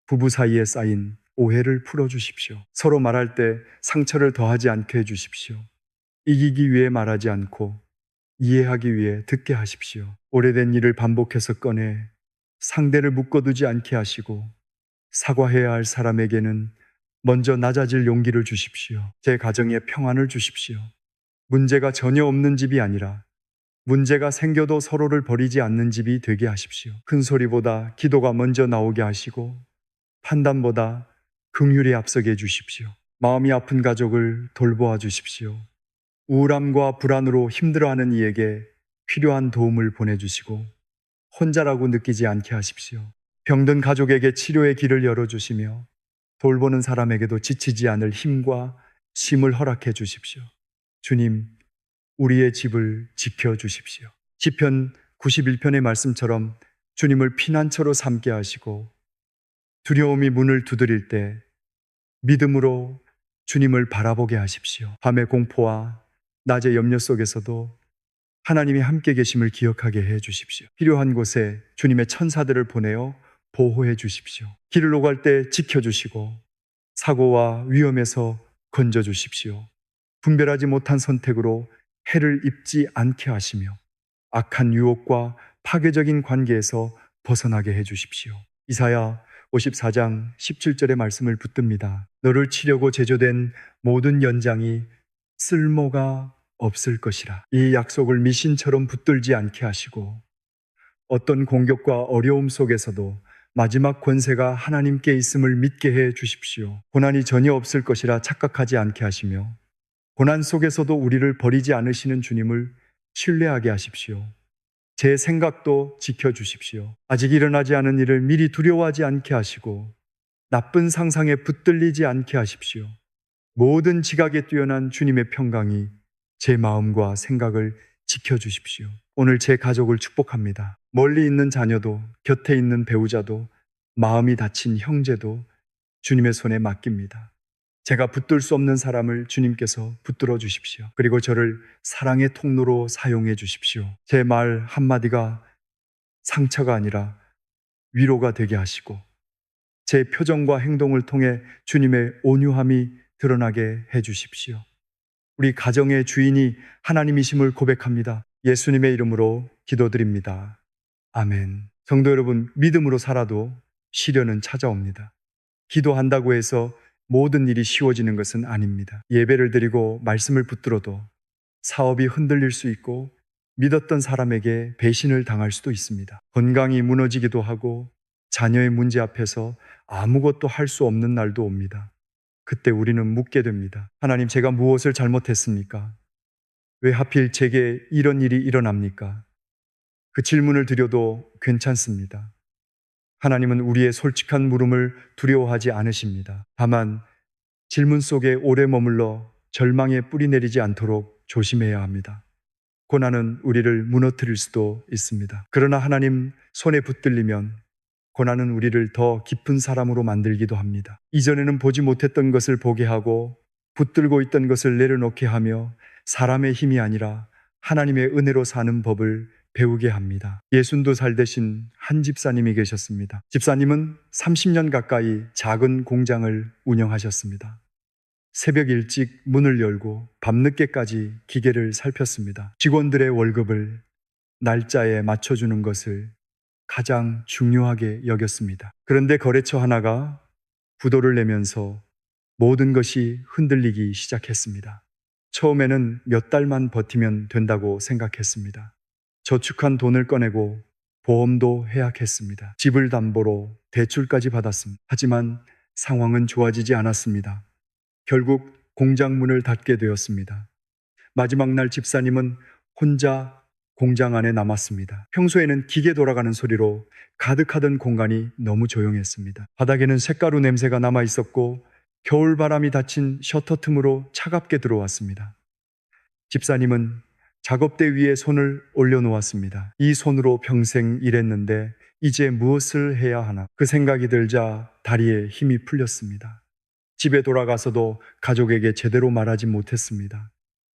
부부 사이에 쌓인 오해를 풀어주십시오. 서로 말할 때 상처를 더하지 않게 해주십시오. 이기기 위해 말하지 않고 이해하기 위해 듣게 하십시오. 오래된 일을 반복해서 꺼내 상대를 묶어두지 않게 하시고 사과해야 할 사람에게는 먼저 낮아질 용기를 주십시오. 제 가정에 평안을 주십시오. 문제가 전혀 없는 집이 아니라 문제가 생겨도 서로를 버리지 않는 집이 되게 하십시오. 큰 소리보다 기도가 먼저 나오게 하시고 판단보다 긍휼이 앞서게 해주십시오. 마음이 아픈 가족을 돌보아 주십시오. 우울함과 불안으로 힘들어하는 이에게 필요한 도움을 보내주시고 혼자라고 느끼지 않게 하십시오. 병든 가족에게 치료의 길을 열어주시며 돌보는 사람에게도 지치지 않을 힘과 쉼을 허락해 주십시오. 주님, 우리의 집을 지켜주십시오. 시편 91편의 말씀처럼 주님을 피난처로 삼게 하시고 두려움이 문을 두드릴 때 믿음으로 주님을 바라보게 하십시오. 밤의 공포와 낮의 염려 속에서도 하나님이 함께 계심을 기억하게 해 주십시오. 필요한 곳에 주님의 천사들을 보내어 보호해 주십시오. 길을 오갈 때 지켜주시고 사고와 위험에서 건져 주십시오. 분별하지 못한 선택으로 해를 입지 않게 하시며 악한 유혹과 파괴적인 관계에서 벗어나게 해 주십시오. 이사야 54장 17절의 말씀을 붙듭니다. 너를 치려고 제조된 모든 연장이 쓸모가 없을 것이라. 이 약속을 미신처럼 붙들지 않게 하시고 어떤 공격과 어려움 속에서도 마지막 권세가 하나님께 있음을 믿게 해 주십시오. 고난이 전혀 없을 것이라 착각하지 않게 하시며 고난 속에서도 우리를 버리지 않으시는 주님을 신뢰하게 하십시오. 제 생각도 지켜주십시오. 아직 일어나지 않은 일을 미리 두려워하지 않게 하시고 나쁜 상상에 붙들리지 않게 하십시오. 모든 지각에 뛰어난 주님의 평강이 제 마음과 생각을 지켜주십시오. 오늘 제 가족을 축복합니다. 멀리 있는 자녀도 곁에 있는 배우자도 마음이 다친 형제도 주님의 손에 맡깁니다. 제가 붙들 수 없는 사람을 주님께서 붙들어 주십시오. 그리고 저를 사랑의 통로로 사용해 주십시오. 제 말 한마디가 상처가 아니라 위로가 되게 하시고 제 표정과 행동을 통해 주님의 온유함이 드러나게 해 주십시오. 우리 가정의 주인이 하나님이심을 고백합니다. 예수님의 이름으로 기도드립니다. 아멘. 성도 여러분, 믿음으로 살아도 시련은 찾아옵니다. 기도한다고 해서 모든 일이 쉬워지는 것은 아닙니다. 예배를 드리고 말씀을 붙들어도 사업이 흔들릴 수 있고 믿었던 사람에게 배신을 당할 수도 있습니다. 건강이 무너지기도 하고 자녀의 문제 앞에서 아무것도 할 수 없는 날도 옵니다. 그때 우리는 묻게 됩니다. 하나님, 제가 무엇을 잘못했습니까? 왜 하필 제게 이런 일이 일어납니까? 그 질문을 드려도 괜찮습니다. 하나님은 우리의 솔직한 물음을 두려워하지 않으십니다. 다만 질문 속에 오래 머물러 절망에 뿌리 내리지 않도록 조심해야 합니다. 고난은 우리를 무너뜨릴 수도 있습니다. 그러나 하나님 손에 붙들리면 고난은 우리를 더 깊은 사람으로 만들기도 합니다. 이전에는 보지 못했던 것을 보게 하고 붙들고 있던 것을 내려놓게 하며 사람의 힘이 아니라 하나님의 은혜로 사는 법을 배우게 합니다. 62살 되신 한 집사님이 계셨습니다. 집사님은 30년 가까이 작은 공장을 운영하셨습니다. 새벽 일찍 문을 열고 밤늦게까지 기계를 살폈습니다. 직원들의 월급을 날짜에 맞춰주는 것을 가장 중요하게 여겼습니다. 그런데 거래처 하나가 부도를 내면서 모든 것이 흔들리기 시작했습니다. 처음에는 몇 달만 버티면 된다고 생각했습니다. 저축한 돈을 꺼내고 보험도 해약했습니다. 집을 담보로 대출까지 받았습니다. 하지만 상황은 좋아지지 않았습니다. 결국 공장 문을 닫게 되었습니다. 마지막 날 집사님은 혼자 공장 안에 남았습니다. 평소에는 기계 돌아가는 소리로 가득하던 공간이 너무 조용했습니다. 바닥에는 쇳가루 냄새가 남아 있었고 겨울바람이 닫힌 셔터 틈으로 차갑게 들어왔습니다. 집사님은 작업대 위에 손을 올려놓았습니다. 이 손으로 평생 일했는데 이제 무엇을 해야 하나? 그 생각이 들자 다리에 힘이 풀렸습니다. 집에 돌아가서도 가족에게 제대로 말하지 못했습니다.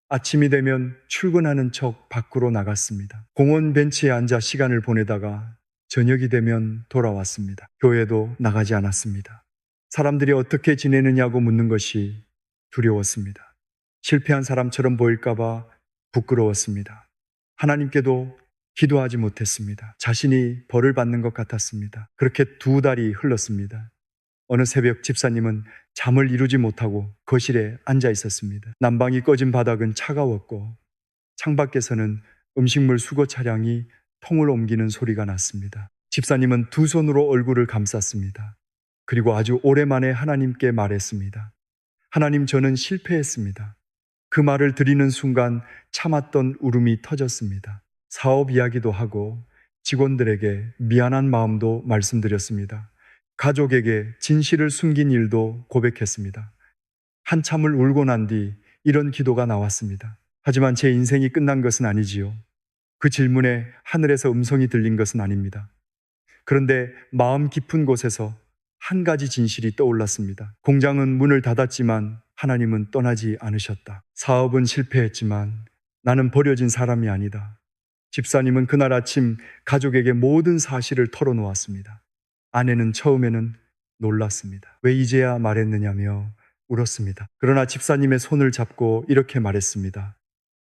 아침이 되면 출근하는 척 밖으로 나갔습니다. 공원 벤치에 앉아 시간을 보내다가 저녁이 되면 돌아왔습니다. 교회도 나가지 않았습니다. 사람들이 어떻게 지내느냐고 묻는 것이 두려웠습니다. 실패한 사람처럼 보일까봐 부끄러웠습니다. 하나님께도 기도하지 못했습니다. 자신이 벌을 받는 것 같았습니다. 그렇게 2달이 흘렀습니다. 어느 새벽 집사님은 잠을 이루지 못하고 거실에 앉아 있었습니다. 난방이 꺼진 바닥은 차가웠고 창밖에서는 음식물 수거 차량이 통을 옮기는 소리가 났습니다. 집사님은 2 손으로 얼굴을 감쌌습니다. 그리고 아주 오랜만에 하나님께 말했습니다. 하나님, 저는 실패했습니다. 그 말을 드리는 순간 참았던 울음이 터졌습니다. 사업 이야기도 하고 직원들에게 미안한 마음도 말씀드렸습니다. 가족에게 진실을 숨긴 일도 고백했습니다. 한참을 울고 난 뒤 이런 기도가 나왔습니다. 하지만 제 인생이 끝난 것은 아니지요. 그 질문에 하늘에서 음성이 들린 것은 아닙니다. 그런데 마음 깊은 곳에서 한 가지 진실이 떠올랐습니다. 공장은 문을 닫았지만 하나님은 떠나지 않으셨다. 사업은 실패했지만 나는 버려진 사람이 아니다. 집사님은 그날 아침 가족에게 모든 사실을 털어놓았습니다. 아내는 처음에는 놀랐습니다. 왜 이제야 말했느냐며 울었습니다. 그러나 집사님의 손을 잡고 이렇게 말했습니다.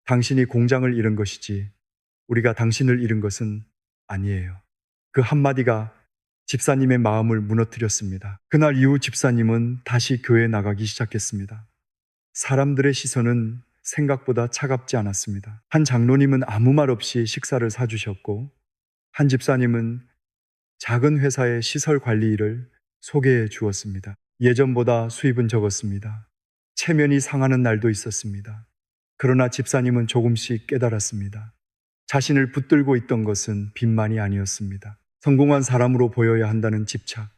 당신이 공장을 잃은 것이지 우리가 당신을 잃은 것은 아니에요. 그 한마디가 집사님의 마음을 무너뜨렸습니다. 그날 이후 집사님은 다시 교회에 나가기 시작했습니다. 사람들의 시선은 생각보다 차갑지 않았습니다. 한 장로님은 아무 말 없이 식사를 사주셨고 한 집사님은 작은 회사의 시설 관리 일을 소개해 주었습니다. 예전보다 수입은 적었습니다. 체면이 상하는 날도 있었습니다. 그러나 집사님은 조금씩 깨달았습니다. 자신을 붙들고 있던 것은 빚만이 아니었습니다. 성공한 사람으로 보여야 한다는 집착,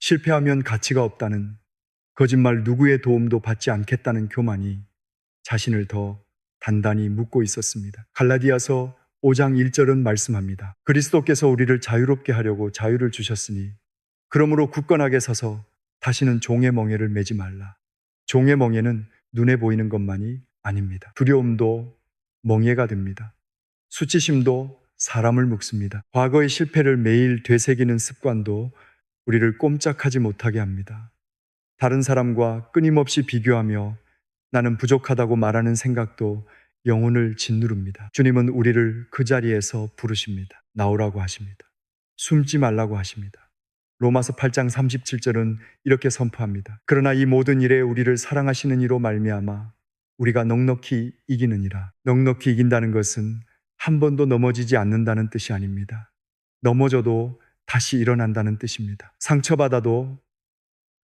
실패하면 가치가 없다는, 거짓말 누구의 도움도 받지 않겠다는 교만이 자신을 더 단단히 묶고 있었습니다. 갈라디아서 5장 1절은 말씀합니다. 그리스도께서 우리를 자유롭게 하려고 자유를 주셨으니 그러므로 굳건하게 서서 다시는 종의 멍에를 매지 말라. 종의 멍에는 눈에 보이는 것만이 아닙니다. 두려움도 멍에가 됩니다. 수치심도 사람을 묶습니다. 과거의 실패를 매일 되새기는 습관도 우리를 꼼짝하지 못하게 합니다. 다른 사람과 끊임없이 비교하며 나는 부족하다고 말하는 생각도 영혼을 짓누릅니다. 주님은 우리를 그 자리에서 부르십니다. 나오라고 하십니다. 숨지 말라고 하십니다. 로마서 8장 37절은 이렇게 선포합니다. 그러나 이 모든 일에 우리를 사랑하시는 이로 말미암아 우리가 넉넉히 이기느니라. 넉넉히 이긴다는 것은 한 번도 넘어지지 않는다는 뜻이 아닙니다. 넘어져도 다시 일어난다는 뜻입니다. 상처받아도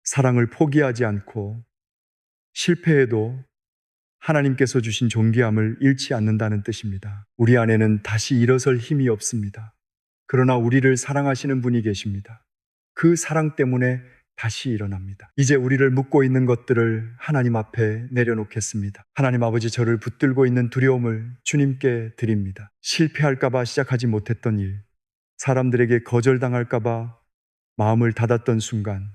사랑을 포기하지 않고 실패해도 하나님께서 주신 존귀함을 잃지 않는다는 뜻입니다. 우리 안에는 다시 일어설 힘이 없습니다. 그러나 우리를 사랑하시는 분이 계십니다. 그 사랑 때문에 다시 일어납니다. 이제 우리를 묶고 있는 것들을 하나님 앞에 내려놓겠습니다. 하나님 아버지, 저를 붙들고 있는 두려움을 주님께 드립니다. 실패할까봐 시작하지 못했던 일, 사람들에게 거절당할까봐 마음을 닫았던 순간,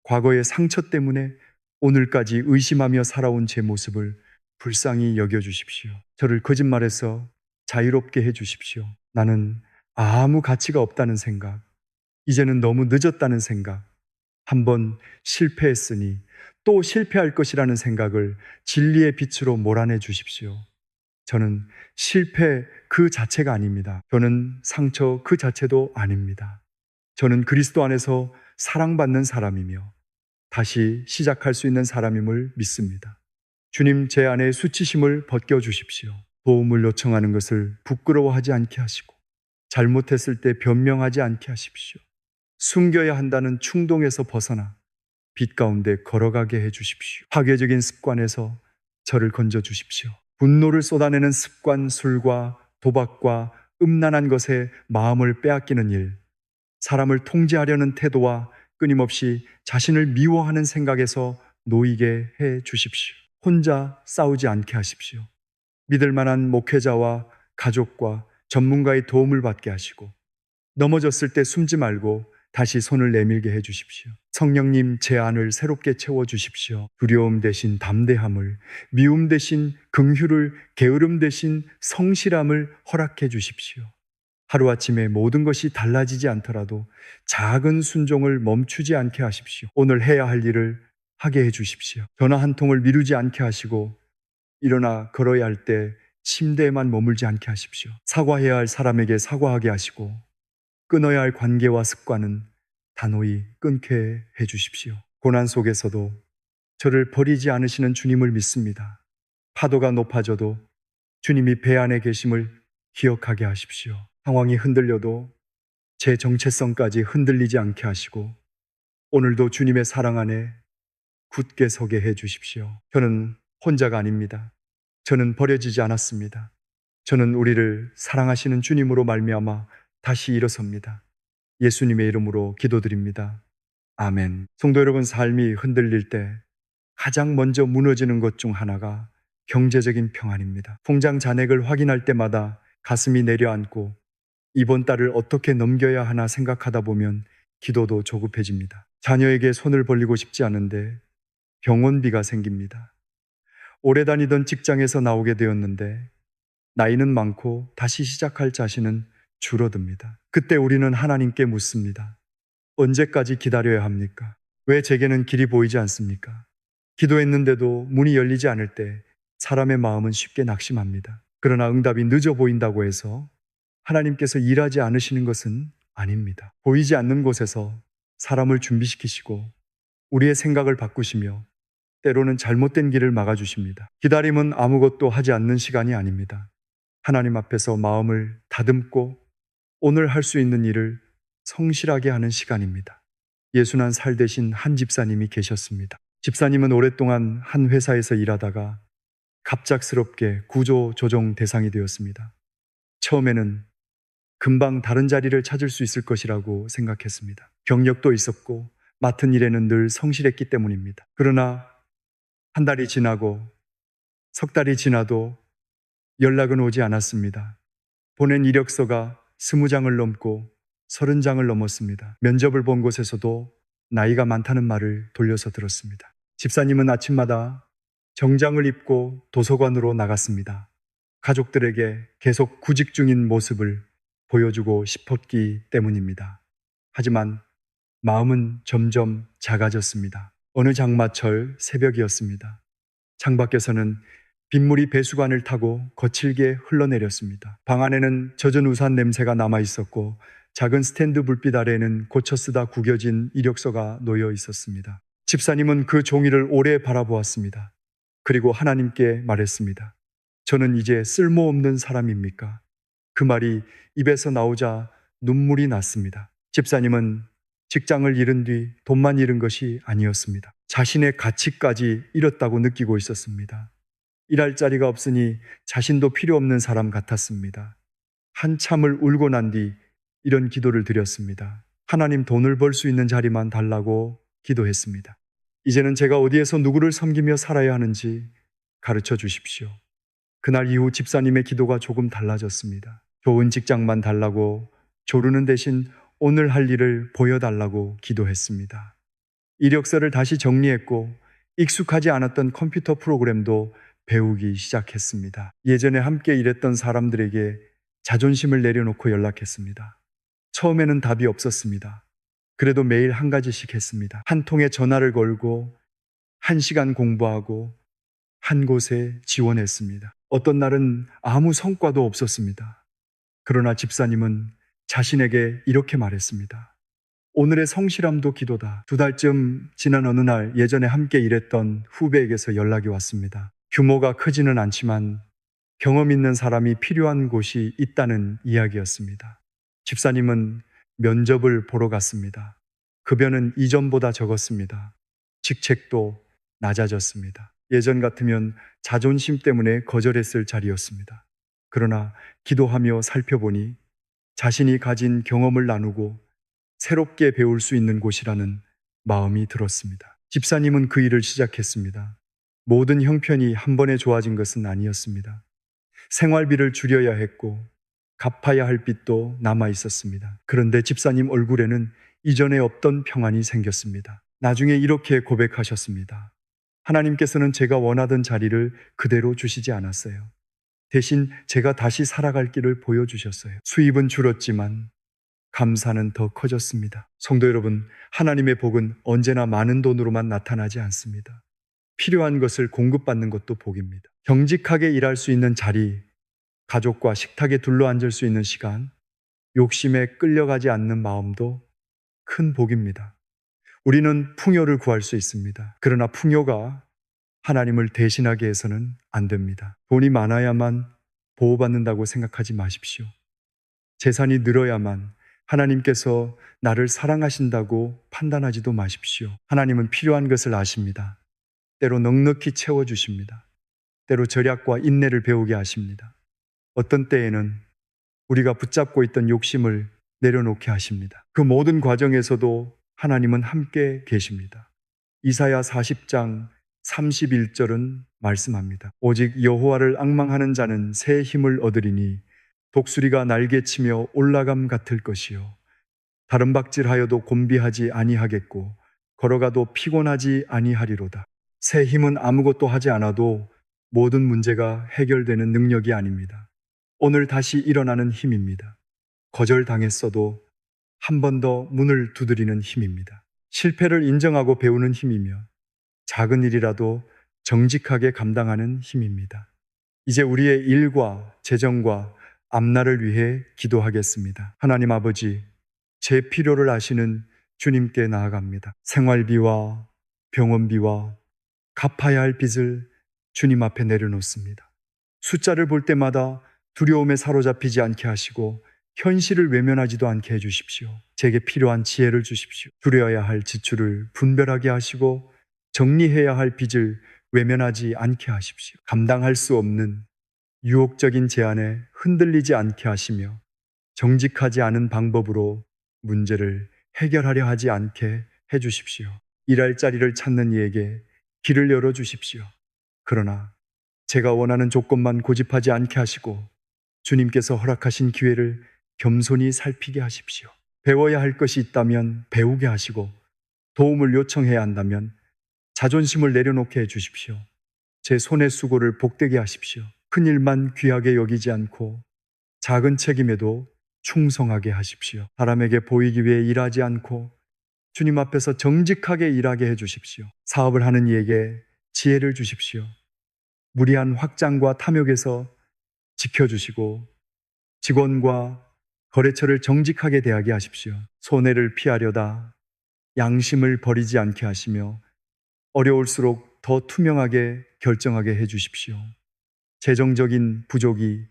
과거의 상처 때문에 오늘까지 의심하며 살아온 제 모습을 불쌍히 여겨주십시오. 저를 거짓말에서 자유롭게 해주십시오. 나는 아무 가치가 없다는 생각, 이제는 너무 늦었다는 생각, 한번 실패했으니 또 실패할 것이라는 생각을 진리의 빛으로 몰아내 주십시오. 저는 실패 그 자체가 아닙니다. 저는 상처 그 자체도 아닙니다. 저는 그리스도 안에서 사랑받는 사람이며 다시 시작할 수 있는 사람임을 믿습니다. 주님, 제 안에 수치심을 벗겨주십시오. 도움을 요청하는 것을 부끄러워하지 않게 하시고 잘못했을 때 변명하지 않게 하십시오. 숨겨야 한다는 충동에서 벗어나 빛 가운데 걸어가게 해주십시오. 파괴적인 습관에서 저를 건져주십시오. 분노를 쏟아내는 습관, 술과 도박과 음란한 것에 마음을 빼앗기는 일, 사람을 통제하려는 태도와 끊임없이 자신을 미워하는 생각에서 놓이게 해 주십시오. 혼자 싸우지 않게 하십시오. 믿을 만한 목회자와 가족과 전문가의 도움을 받게 하시고 넘어졌을 때 숨지 말고 다시 손을 내밀게 해 주십시오. 성령님, 제 안을 새롭게 채워 주십시오. 두려움 대신 담대함을, 미움 대신 긍휼을, 게으름 대신 성실함을 허락해 주십시오. 하루아침에 모든 것이 달라지지 않더라도 작은 순종을 멈추지 않게 하십시오. 오늘 해야 할 일을 하게 해 주십시오. 전화 한 통을 미루지 않게 하시고 일어나 걸어야 할 때 침대에만 머물지 않게 하십시오. 사과해야 할 사람에게 사과하게 하시고 끊어야 할 관계와 습관은 단호히 끊게 해 주십시오. 고난 속에서도 저를 버리지 않으시는 주님을 믿습니다. 파도가 높아져도 주님이 배 안에 계심을 기억하게 하십시오. 상황이 흔들려도 제 정체성까지 흔들리지 않게 하시고 오늘도 주님의 사랑 안에 굳게 서게 해 주십시오. 저는 혼자가 아닙니다. 저는 버려지지 않았습니다. 저는 우리를 사랑하시는 주님으로 말미암아 다시 일어섭니다. 예수님의 이름으로 기도드립니다. 아멘. 성도 여러분, 삶이 흔들릴 때 가장 먼저 무너지는 것 중 하나가 경제적인 평안입니다. 통장 잔액을 확인할 때마다 가슴이 내려앉고 이번 달을 어떻게 넘겨야 하나 생각하다 보면 기도도 조급해집니다. 자녀에게 손을 벌리고 싶지 않은데 병원비가 생깁니다. 오래 다니던 직장에서 나오게 되었는데 나이는 많고 다시 시작할 자신은 줄어듭니다. 그때 우리는 하나님께 묻습니다. 언제까지 기다려야 합니까? 왜 제게는 길이 보이지 않습니까? 기도했는데도 문이 열리지 않을 때 사람의 마음은 쉽게 낙심합니다. 그러나 응답이 늦어 보인다고 해서 하나님께서 일하지 않으시는 것은 아닙니다. 보이지 않는 곳에서 사람을 준비시키시고 우리의 생각을 바꾸시며 때로는 잘못된 길을 막아주십니다. 기다림은 아무것도 하지 않는 시간이 아닙니다. 하나님 앞에서 마음을 다듬고 오늘 할 수 있는 일을 성실하게 하는 시간입니다. 예순한 살 되신 한 집사님이 계셨습니다. 집사님은 오랫동안 한 회사에서 일하다가 갑작스럽게 구조조정 대상이 되었습니다. 처음에는 금방 다른 자리를 찾을 수 있을 것이라고 생각했습니다. 경력도 있었고 맡은 일에는 늘 성실했기 때문입니다. 그러나 한 달이 지나고 석 달이 지나도 연락은 오지 않았습니다. 보낸 이력서가 20장을 넘고 30장을 넘었습니다. 면접을 본 곳에서도 나이가 많다는 말을 돌려서 들었습니다. 집사님은 아침마다 정장을 입고 도서관으로 나갔습니다. 가족들에게 계속 구직 중인 모습을 보여주고 싶었기 때문입니다. 하지만 마음은 점점 작아졌습니다. 어느 장마철 새벽이었습니다. 창밖에서는 빗물이 배수관을 타고 거칠게 흘러내렸습니다. 방 안에는 젖은 우산 냄새가 남아 있었고 작은 스탠드 불빛 아래에는 고쳐 쓰다 구겨진 이력서가 놓여 있었습니다. 집사님은 그 종이를 오래 바라보았습니다. 그리고 하나님께 말했습니다. 저는 이제 쓸모없는 사람입니까? 그 말이 입에서 나오자 눈물이 났습니다. 집사님은 직장을 잃은 뒤 돈만 잃은 것이 아니었습니다. 자신의 가치까지 잃었다고 느끼고 있었습니다. 일할 자리가 없으니 자신도 필요 없는 사람 같았습니다. 한참을 울고 난 뒤 이런 기도를 드렸습니다. 하나님, 돈을 벌 수 있는 자리만 달라고 기도했습니다. 이제는 제가 어디에서 누구를 섬기며 살아야 하는지 가르쳐 주십시오. 그날 이후 집사님의 기도가 조금 달라졌습니다. 좋은 직장만 달라고 조르는 대신 오늘 할 일을 보여달라고 기도했습니다. 이력서를 다시 정리했고 익숙하지 않았던 컴퓨터 프로그램도 배우기 시작했습니다. 예전에 함께 일했던 사람들에게 자존심을 내려놓고 연락했습니다. 처음에는 답이 없었습니다. 그래도 매일 한 가지씩 했습니다. 한 통의 전화를 걸고 1시간 공부하고 한 곳에 지원했습니다. 어떤 날은 아무 성과도 없었습니다. 그러나 집사님은 자신에게 이렇게 말했습니다. 오늘의 성실함도 기도다. 2달쯤 지난 어느 날 예전에 함께 일했던 후배에게서 연락이 왔습니다. 규모가 크지는 않지만 경험 있는 사람이 필요한 곳이 있다는 이야기였습니다. 집사님은 면접을 보러 갔습니다. 급여는 이전보다 적었습니다. 직책도 낮아졌습니다. 예전 같으면 자존심 때문에 거절했을 자리였습니다. 그러나 기도하며 살펴보니 자신이 가진 경험을 나누고 새롭게 배울 수 있는 곳이라는 마음이 들었습니다. 집사님은 그 일을 시작했습니다. 모든 형편이 한 번에 좋아진 것은 아니었습니다. 생활비를 줄여야 했고 갚아야 할 빚도 남아 있었습니다. 그런데 집사님 얼굴에는 이전에 없던 평안이 생겼습니다. 나중에 이렇게 고백하셨습니다. 하나님께서는 제가 원하던 자리를 그대로 주시지 않았어요. 대신 제가 다시 살아갈 길을 보여주셨어요. 수입은 줄었지만 감사는 더 커졌습니다. 성도 여러분, 하나님의 복은 언제나 많은 돈으로만 나타나지 않습니다. 필요한 것을 공급받는 것도 복입니다. 경직하게 일할 수 있는 자리, 가족과 식탁에 둘러앉을 수 있는 시간, 욕심에 끌려가지 않는 마음도 큰 복입니다. 우리는 풍요를 구할 수 있습니다. 그러나 풍요가 하나님을 대신하게 해서는 안 됩니다. 돈이 많아야만 보호받는다고 생각하지 마십시오. 재산이 늘어야만 하나님께서 나를 사랑하신다고 판단하지도 마십시오. 하나님은 필요한 것을 아십니다. 때로 넉넉히 채워주십니다. 때로 절약과 인내를 배우게 하십니다. 어떤 때에는 우리가 붙잡고 있던 욕심을 내려놓게 하십니다. 그 모든 과정에서도 하나님은 함께 계십니다. 이사야 40장 31절은 말씀합니다. 오직 여호와를 앙망하는 자는 새 힘을 얻으리니 독수리가 날개치며 올라감 같을 것이요 다른 박질하여도 곤비하지 아니하겠고 걸어가도 피곤하지 아니하리로다. 새 힘은 아무것도 하지 않아도 모든 문제가 해결되는 능력이 아닙니다. 오늘 다시 일어나는 힘입니다. 거절당했어도 한 번 더 문을 두드리는 힘입니다. 실패를 인정하고 배우는 힘이며 작은 일이라도 정직하게 감당하는 힘입니다. 이제 우리의 일과 재정과 앞날을 위해 기도하겠습니다. 하나님 아버지, 제 필요를 아시는 주님께 나아갑니다. 생활비와 병원비와 갚아야 할 빚을 주님 앞에 내려놓습니다. 숫자를 볼 때마다 두려움에 사로잡히지 않게 하시고 현실을 외면하지도 않게 해주십시오. 제게 필요한 지혜를 주십시오. 줄여야 할 지출을 분별하게 하시고 정리해야 할 빚을 외면하지 않게 하십시오. 감당할 수 없는 유혹적인 제안에 흔들리지 않게 하시며 정직하지 않은 방법으로 문제를 해결하려 하지 않게 해주십시오. 일할 자리를 찾는 이에게 길을 열어주십시오. 그러나 제가 원하는 조건만 고집하지 않게 하시고 주님께서 허락하신 기회를 겸손히 살피게 하십시오. 배워야 할 것이 있다면 배우게 하시고 도움을 요청해야 한다면 자존심을 내려놓게 해 주십시오. 제 손의 수고를 복되게 하십시오. 큰 일만 귀하게 여기지 않고 작은 책임에도 충성하게 하십시오. 사람에게 보이기 위해 일하지 않고 주님 앞에서 정직하게 일하게 해 주십시오. 사업을 하는 이에게 지혜를 주십시오. 무리한 확장과 탐욕에서 지켜주시고 직원과 거래처를 정직하게 대하게 하십시오. 손해를 피하려다 양심을 버리지 않게 하시며 어려울수록 더 투명하게 결정하게 해 주십시오. 재정적인 부족이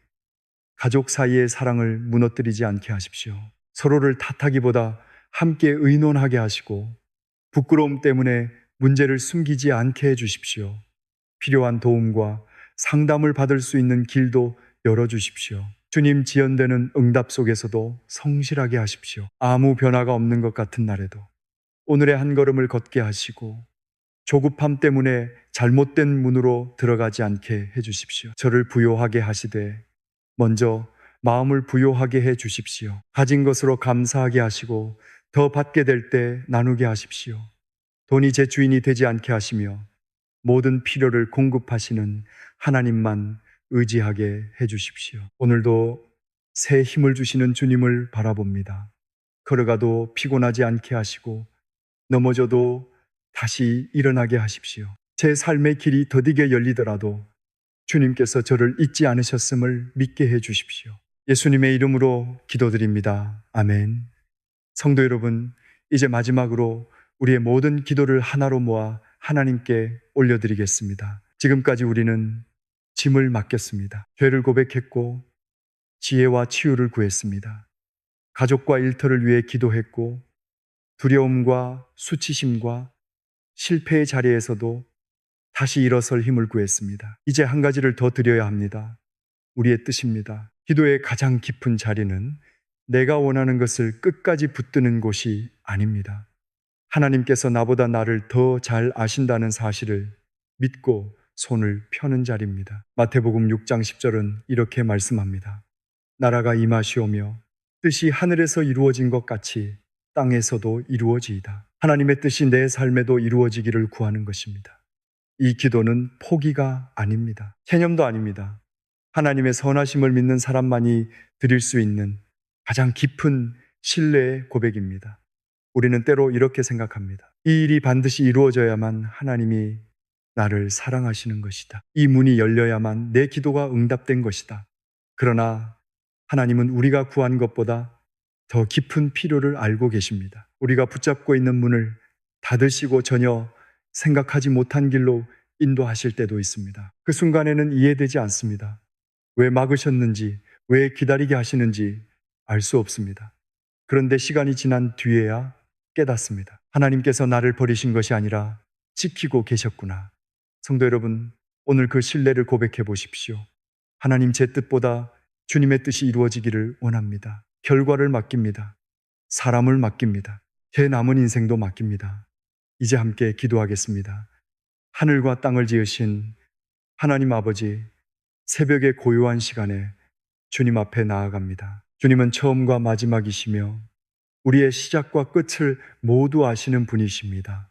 가족 사이의 사랑을 무너뜨리지 않게 하십시오. 서로를 탓하기보다 함께 의논하게 하시고 부끄러움 때문에 문제를 숨기지 않게 해 주십시오. 필요한 도움과 상담을 받을 수 있는 길도 열어 주십시오. 주님 지연되는 응답 속에서도 성실하게 하십시오. 아무 변화가 없는 것 같은 날에도 오늘의 한 걸음을 걷게 하시고 조급함 때문에 잘못된 문으로 들어가지 않게 해 주십시오. 저를 부요하게 하시되 먼저 마음을 부요하게 해 주십시오. 가진 것으로 감사하게 하시고 더 받게 될 때 나누게 하십시오. 돈이 제 주인이 되지 않게 하시며 모든 필요를 공급하시는 하나님만 의지하게 해 주십시오. 오늘도 새 힘을 주시는 주님을 바라봅니다. 걸어가도 피곤하지 않게 하시고 넘어져도 다시 일어나게 하십시오. 제 삶의 길이 더디게 열리더라도 주님께서 저를 잊지 않으셨음을 믿게 해 주십시오. 예수님의 이름으로 기도드립니다. 아멘. 성도 여러분, 이제 마지막으로 우리의 모든 기도를 하나로 모아 하나님께 올려드리겠습니다. 지금까지 우리는 짐을 맡겼습니다. 죄를 고백했고 지혜와 치유를 구했습니다. 가족과 일터를 위해 기도했고 두려움과 수치심과 실패의 자리에서도 다시 일어설 힘을 구했습니다. 이제 한 가지를 더 드려야 합니다. 우리의 뜻입니다. 기도의 가장 깊은 자리는 내가 원하는 것을 끝까지 붙드는 곳이 아닙니다. 하나님께서 나보다 나를 더 잘 아신다는 사실을 믿고 손을 펴는 자리입니다. 마태복음 6장 10절은 이렇게 말씀합니다. 나라가 임하시오며 뜻이 하늘에서 이루어진 것 같이 땅에서도 이루어지이다. 하나님의 뜻이 내 삶에도 이루어지기를 구하는 것입니다. 이 기도는 포기가 아닙니다. 체념도 아닙니다. 하나님의 선하심을 믿는 사람만이 드릴 수 있는 가장 깊은 신뢰의 고백입니다. 우리는 때로 이렇게 생각합니다. 이 일이 반드시 이루어져야만 하나님이 나를 사랑하시는 것이다. 이 문이 열려야만 내 기도가 응답된 것이다. 그러나 하나님은 우리가 구한 것보다 더 깊은 필요를 알고 계십니다. 우리가 붙잡고 있는 문을 닫으시고 전혀 생각하지 못한 길로 인도하실 때도 있습니다. 그 순간에는 이해되지 않습니다. 왜 막으셨는지, 왜 기다리게 하시는지 알 수 없습니다. 그런데 시간이 지난 뒤에야 깨닫습니다. 하나님께서 나를 버리신 것이 아니라 지키고 계셨구나. 성도 여러분, 오늘 그 신뢰를 고백해 보십시오. 하나님, 제 뜻보다 주님의 뜻이 이루어지기를 원합니다. 결과를 맡깁니다. 사람을 맡깁니다. 제 남은 인생도 맡깁니다. 이제 함께 기도하겠습니다. 하늘과 땅을 지으신 하나님 아버지, 새벽의 고요한 시간에 주님 앞에 나아갑니다. 주님은 처음과 마지막이시며 우리의 시작과 끝을 모두 아시는 분이십니다.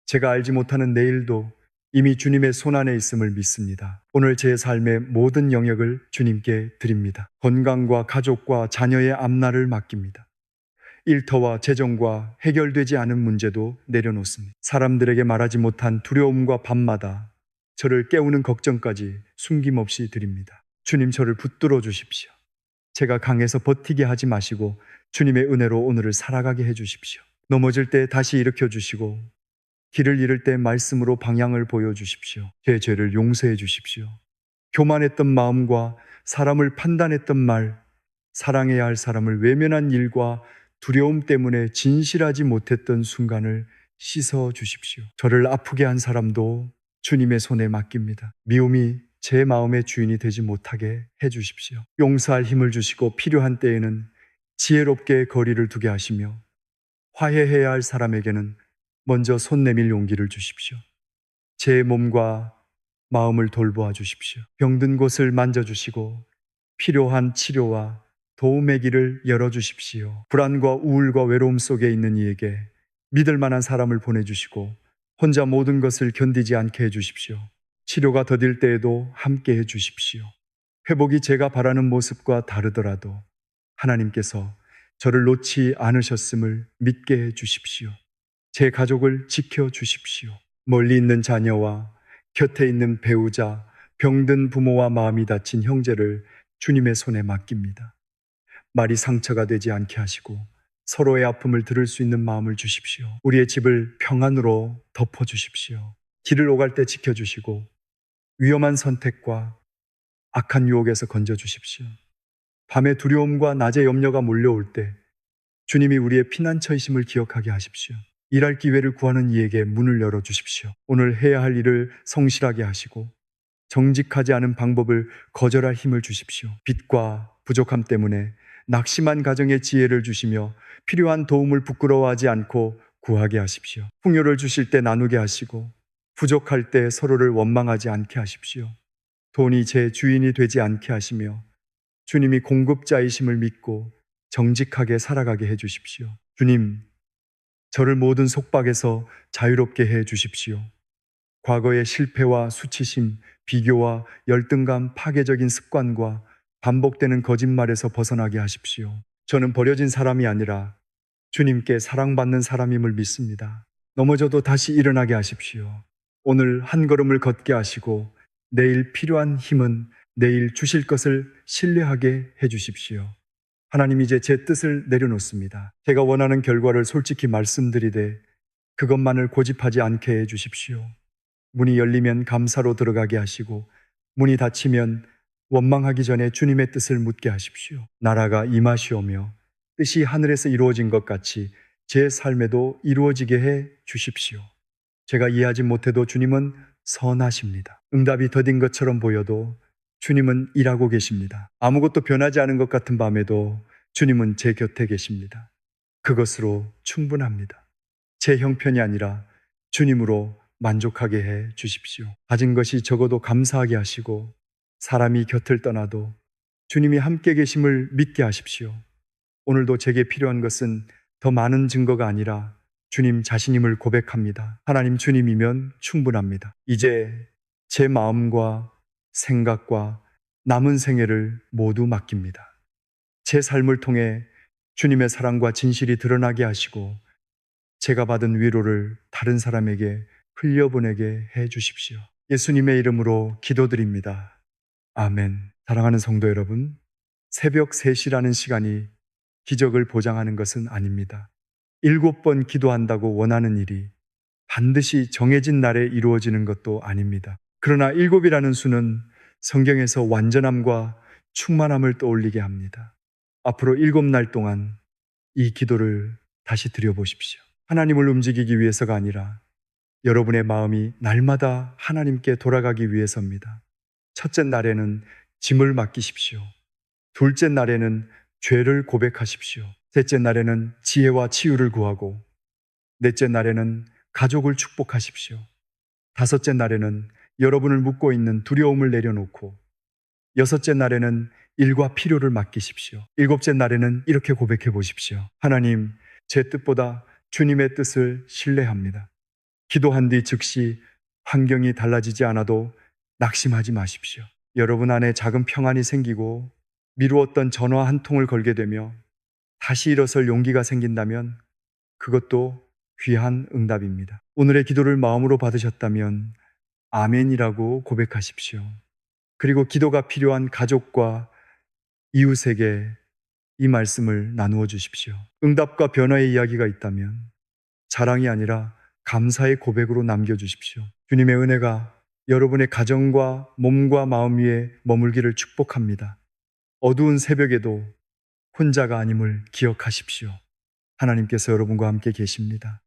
제가 알지 못하는 내일도 이미 주님의 손안에 있음을 믿습니다. 오늘 제 삶의 모든 영역을 주님께 드립니다. 건강과 가족과 자녀의 앞날을 맡깁니다. 일터와 재정과 해결되지 않은 문제도 내려놓습니다. 사람들에게 말하지 못한 두려움과 밤마다 저를 깨우는 걱정까지 숨김없이 드립니다. 주님, 저를 붙들어 주십시오. 제가 강해서 버티게 하지 마시고 주님의 은혜로 오늘을 살아가게 해 주십시오. 넘어질 때 다시 일으켜 주시고 길을 잃을 때 말씀으로 방향을 보여주십시오. 제 죄를 용서해 주십시오. 교만했던 마음과 사람을 판단했던 말, 사랑해야 할 사람을 외면한 일과 두려움 때문에 진실하지 못했던 순간을 씻어 주십시오. 저를 아프게 한 사람도 주님의 손에 맡깁니다. 미움이 제 마음의 주인이 되지 못하게 해 주십시오. 용서할 힘을 주시고 필요한 때에는 지혜롭게 거리를 두게 하시며 화해해야 할 사람에게는 먼저 손 내밀 용기를 주십시오. 제 몸과 마음을 돌보아 주십시오. 병든 곳을 만져주시고 필요한 치료와 도움의 길을 열어주십시오. 불안과 우울과 외로움 속에 있는 이에게 믿을 만한 사람을 보내주시고 혼자 모든 것을 견디지 않게 해주십시오. 치료가 더딜 때에도 함께 해주십시오. 회복이 제가 바라는 모습과 다르더라도 하나님께서 저를 놓지 않으셨음을 믿게 해주십시오. 제 가족을 지켜주십시오. 멀리 있는 자녀와 곁에 있는 배우자, 병든 부모와 마음이 다친 형제를 주님의 손에 맡깁니다. 말이 상처가 되지 않게 하시고 서로의 아픔을 들을 수 있는 마음을 주십시오. 우리의 집을 평안으로 덮어주십시오. 길을 오갈 때 지켜주시고 위험한 선택과 악한 유혹에서 건져주십시오. 밤에 두려움과 낮에 염려가 몰려올 때 주님이 우리의 피난처이심을 기억하게 하십시오. 일할 기회를 구하는 이에게 문을 열어주십시오. 오늘 해야 할 일을 성실하게 하시고 정직하지 않은 방법을 거절할 힘을 주십시오. 빚과 부족함 때문에 낙심한 가정에 지혜를 주시며 필요한 도움을 부끄러워하지 않고 구하게 하십시오. 풍요를 주실 때 나누게 하시고 부족할 때 서로를 원망하지 않게 하십시오. 돈이 제 주인이 되지 않게 하시며 주님이 공급자이심을 믿고 정직하게 살아가게 해 주십시오. 주님, 저를 모든 속박에서 자유롭게 해 주십시오. 과거의 실패와 수치심, 비교와 열등감, 파괴적인 습관과 반복되는 거짓말에서 벗어나게 하십시오. 저는 버려진 사람이 아니라 주님께 사랑받는 사람임을 믿습니다. 넘어져도 다시 일어나게 하십시오. 오늘 한 걸음을 걷게 하시고 내일 필요한 힘은 내일 주실 것을 신뢰하게 해 주십시오. 하나님, 이제 제 뜻을 내려놓습니다. 제가 원하는 결과를 솔직히 말씀드리되 그것만을 고집하지 않게 해 주십시오. 문이 열리면 감사로 들어가게 하시고 문이 닫히면 원망하기 전에 주님의 뜻을 묻게 하십시오. 나라가 임하시오며 뜻이 하늘에서 이루어진 것 같이 제 삶에도 이루어지게 해 주십시오. 제가 이해하지 못해도 주님은 선하십니다. 응답이 더딘 것처럼 보여도 주님은 일하고 계십니다. 아무것도 변하지 않은 것 같은 밤에도 주님은 제 곁에 계십니다. 그것으로 충분합니다. 제 형편이 아니라 주님으로 만족하게 해 주십시오. 가진 것이 적어도 감사하게 하시고 사람이 곁을 떠나도 주님이 함께 계심을 믿게 하십시오. 오늘도 제게 필요한 것은 더 많은 증거가 아니라 주님 자신임을 고백합니다. 하나님, 주님이면 충분합니다. 이제 제 마음과 생각과 남은 생애를 모두 맡깁니다. 제 삶을 통해 주님의 사랑과 진실이 드러나게 하시고 제가 받은 위로를 다른 사람에게 흘려보내게 해 주십시오. 예수님의 이름으로 기도드립니다. 아멘. 사랑하는 성도 여러분, 새벽 3시라는 시간이 기적을 보장하는 것은 아닙니다. 7번 기도한다고 원하는 일이 반드시 정해진 날에 이루어지는 것도 아닙니다. 그러나 7이라는 수는 성경에서 완전함과 충만함을 떠올리게 합니다. 앞으로 7날 동안 이 기도를 다시 드려보십시오. 하나님을 움직이기 위해서가 아니라 여러분의 마음이 날마다 하나님께 돌아가기 위해서입니다. 첫째 날에는 짐을 맡기십시오. 둘째 날에는 죄를 고백하십시오. 셋째 날에는 지혜와 치유를 구하고, 넷째 날에는 가족을 축복하십시오. 다섯째 날에는 여러분을 묶고 있는 두려움을 내려놓고, 여섯째 날에는 일과 필요를 맡기십시오. 일곱째 날에는 이렇게 고백해 보십시오. 하나님, 제 뜻보다 주님의 뜻을 신뢰합니다. 기도한 뒤 즉시 환경이 달라지지 않아도 낙심하지 마십시오. 여러분 안에 작은 평안이 생기고 미루었던 전화 한 통을 걸게 되며 다시 일어설 용기가 생긴다면 그것도 귀한 응답입니다. 오늘의 기도를 마음으로 받으셨다면 아멘이라고 고백하십시오. 그리고 기도가 필요한 가족과 이웃에게 이 말씀을 나누어 주십시오. 응답과 변화의 이야기가 있다면 자랑이 아니라 감사의 고백으로 남겨주십시오. 주님의 은혜가 여러분의 가정과 몸과 마음 위에 머물기를 축복합니다. 어두운 새벽에도 혼자가 아님을 기억하십시오. 하나님께서 여러분과 함께 계십니다.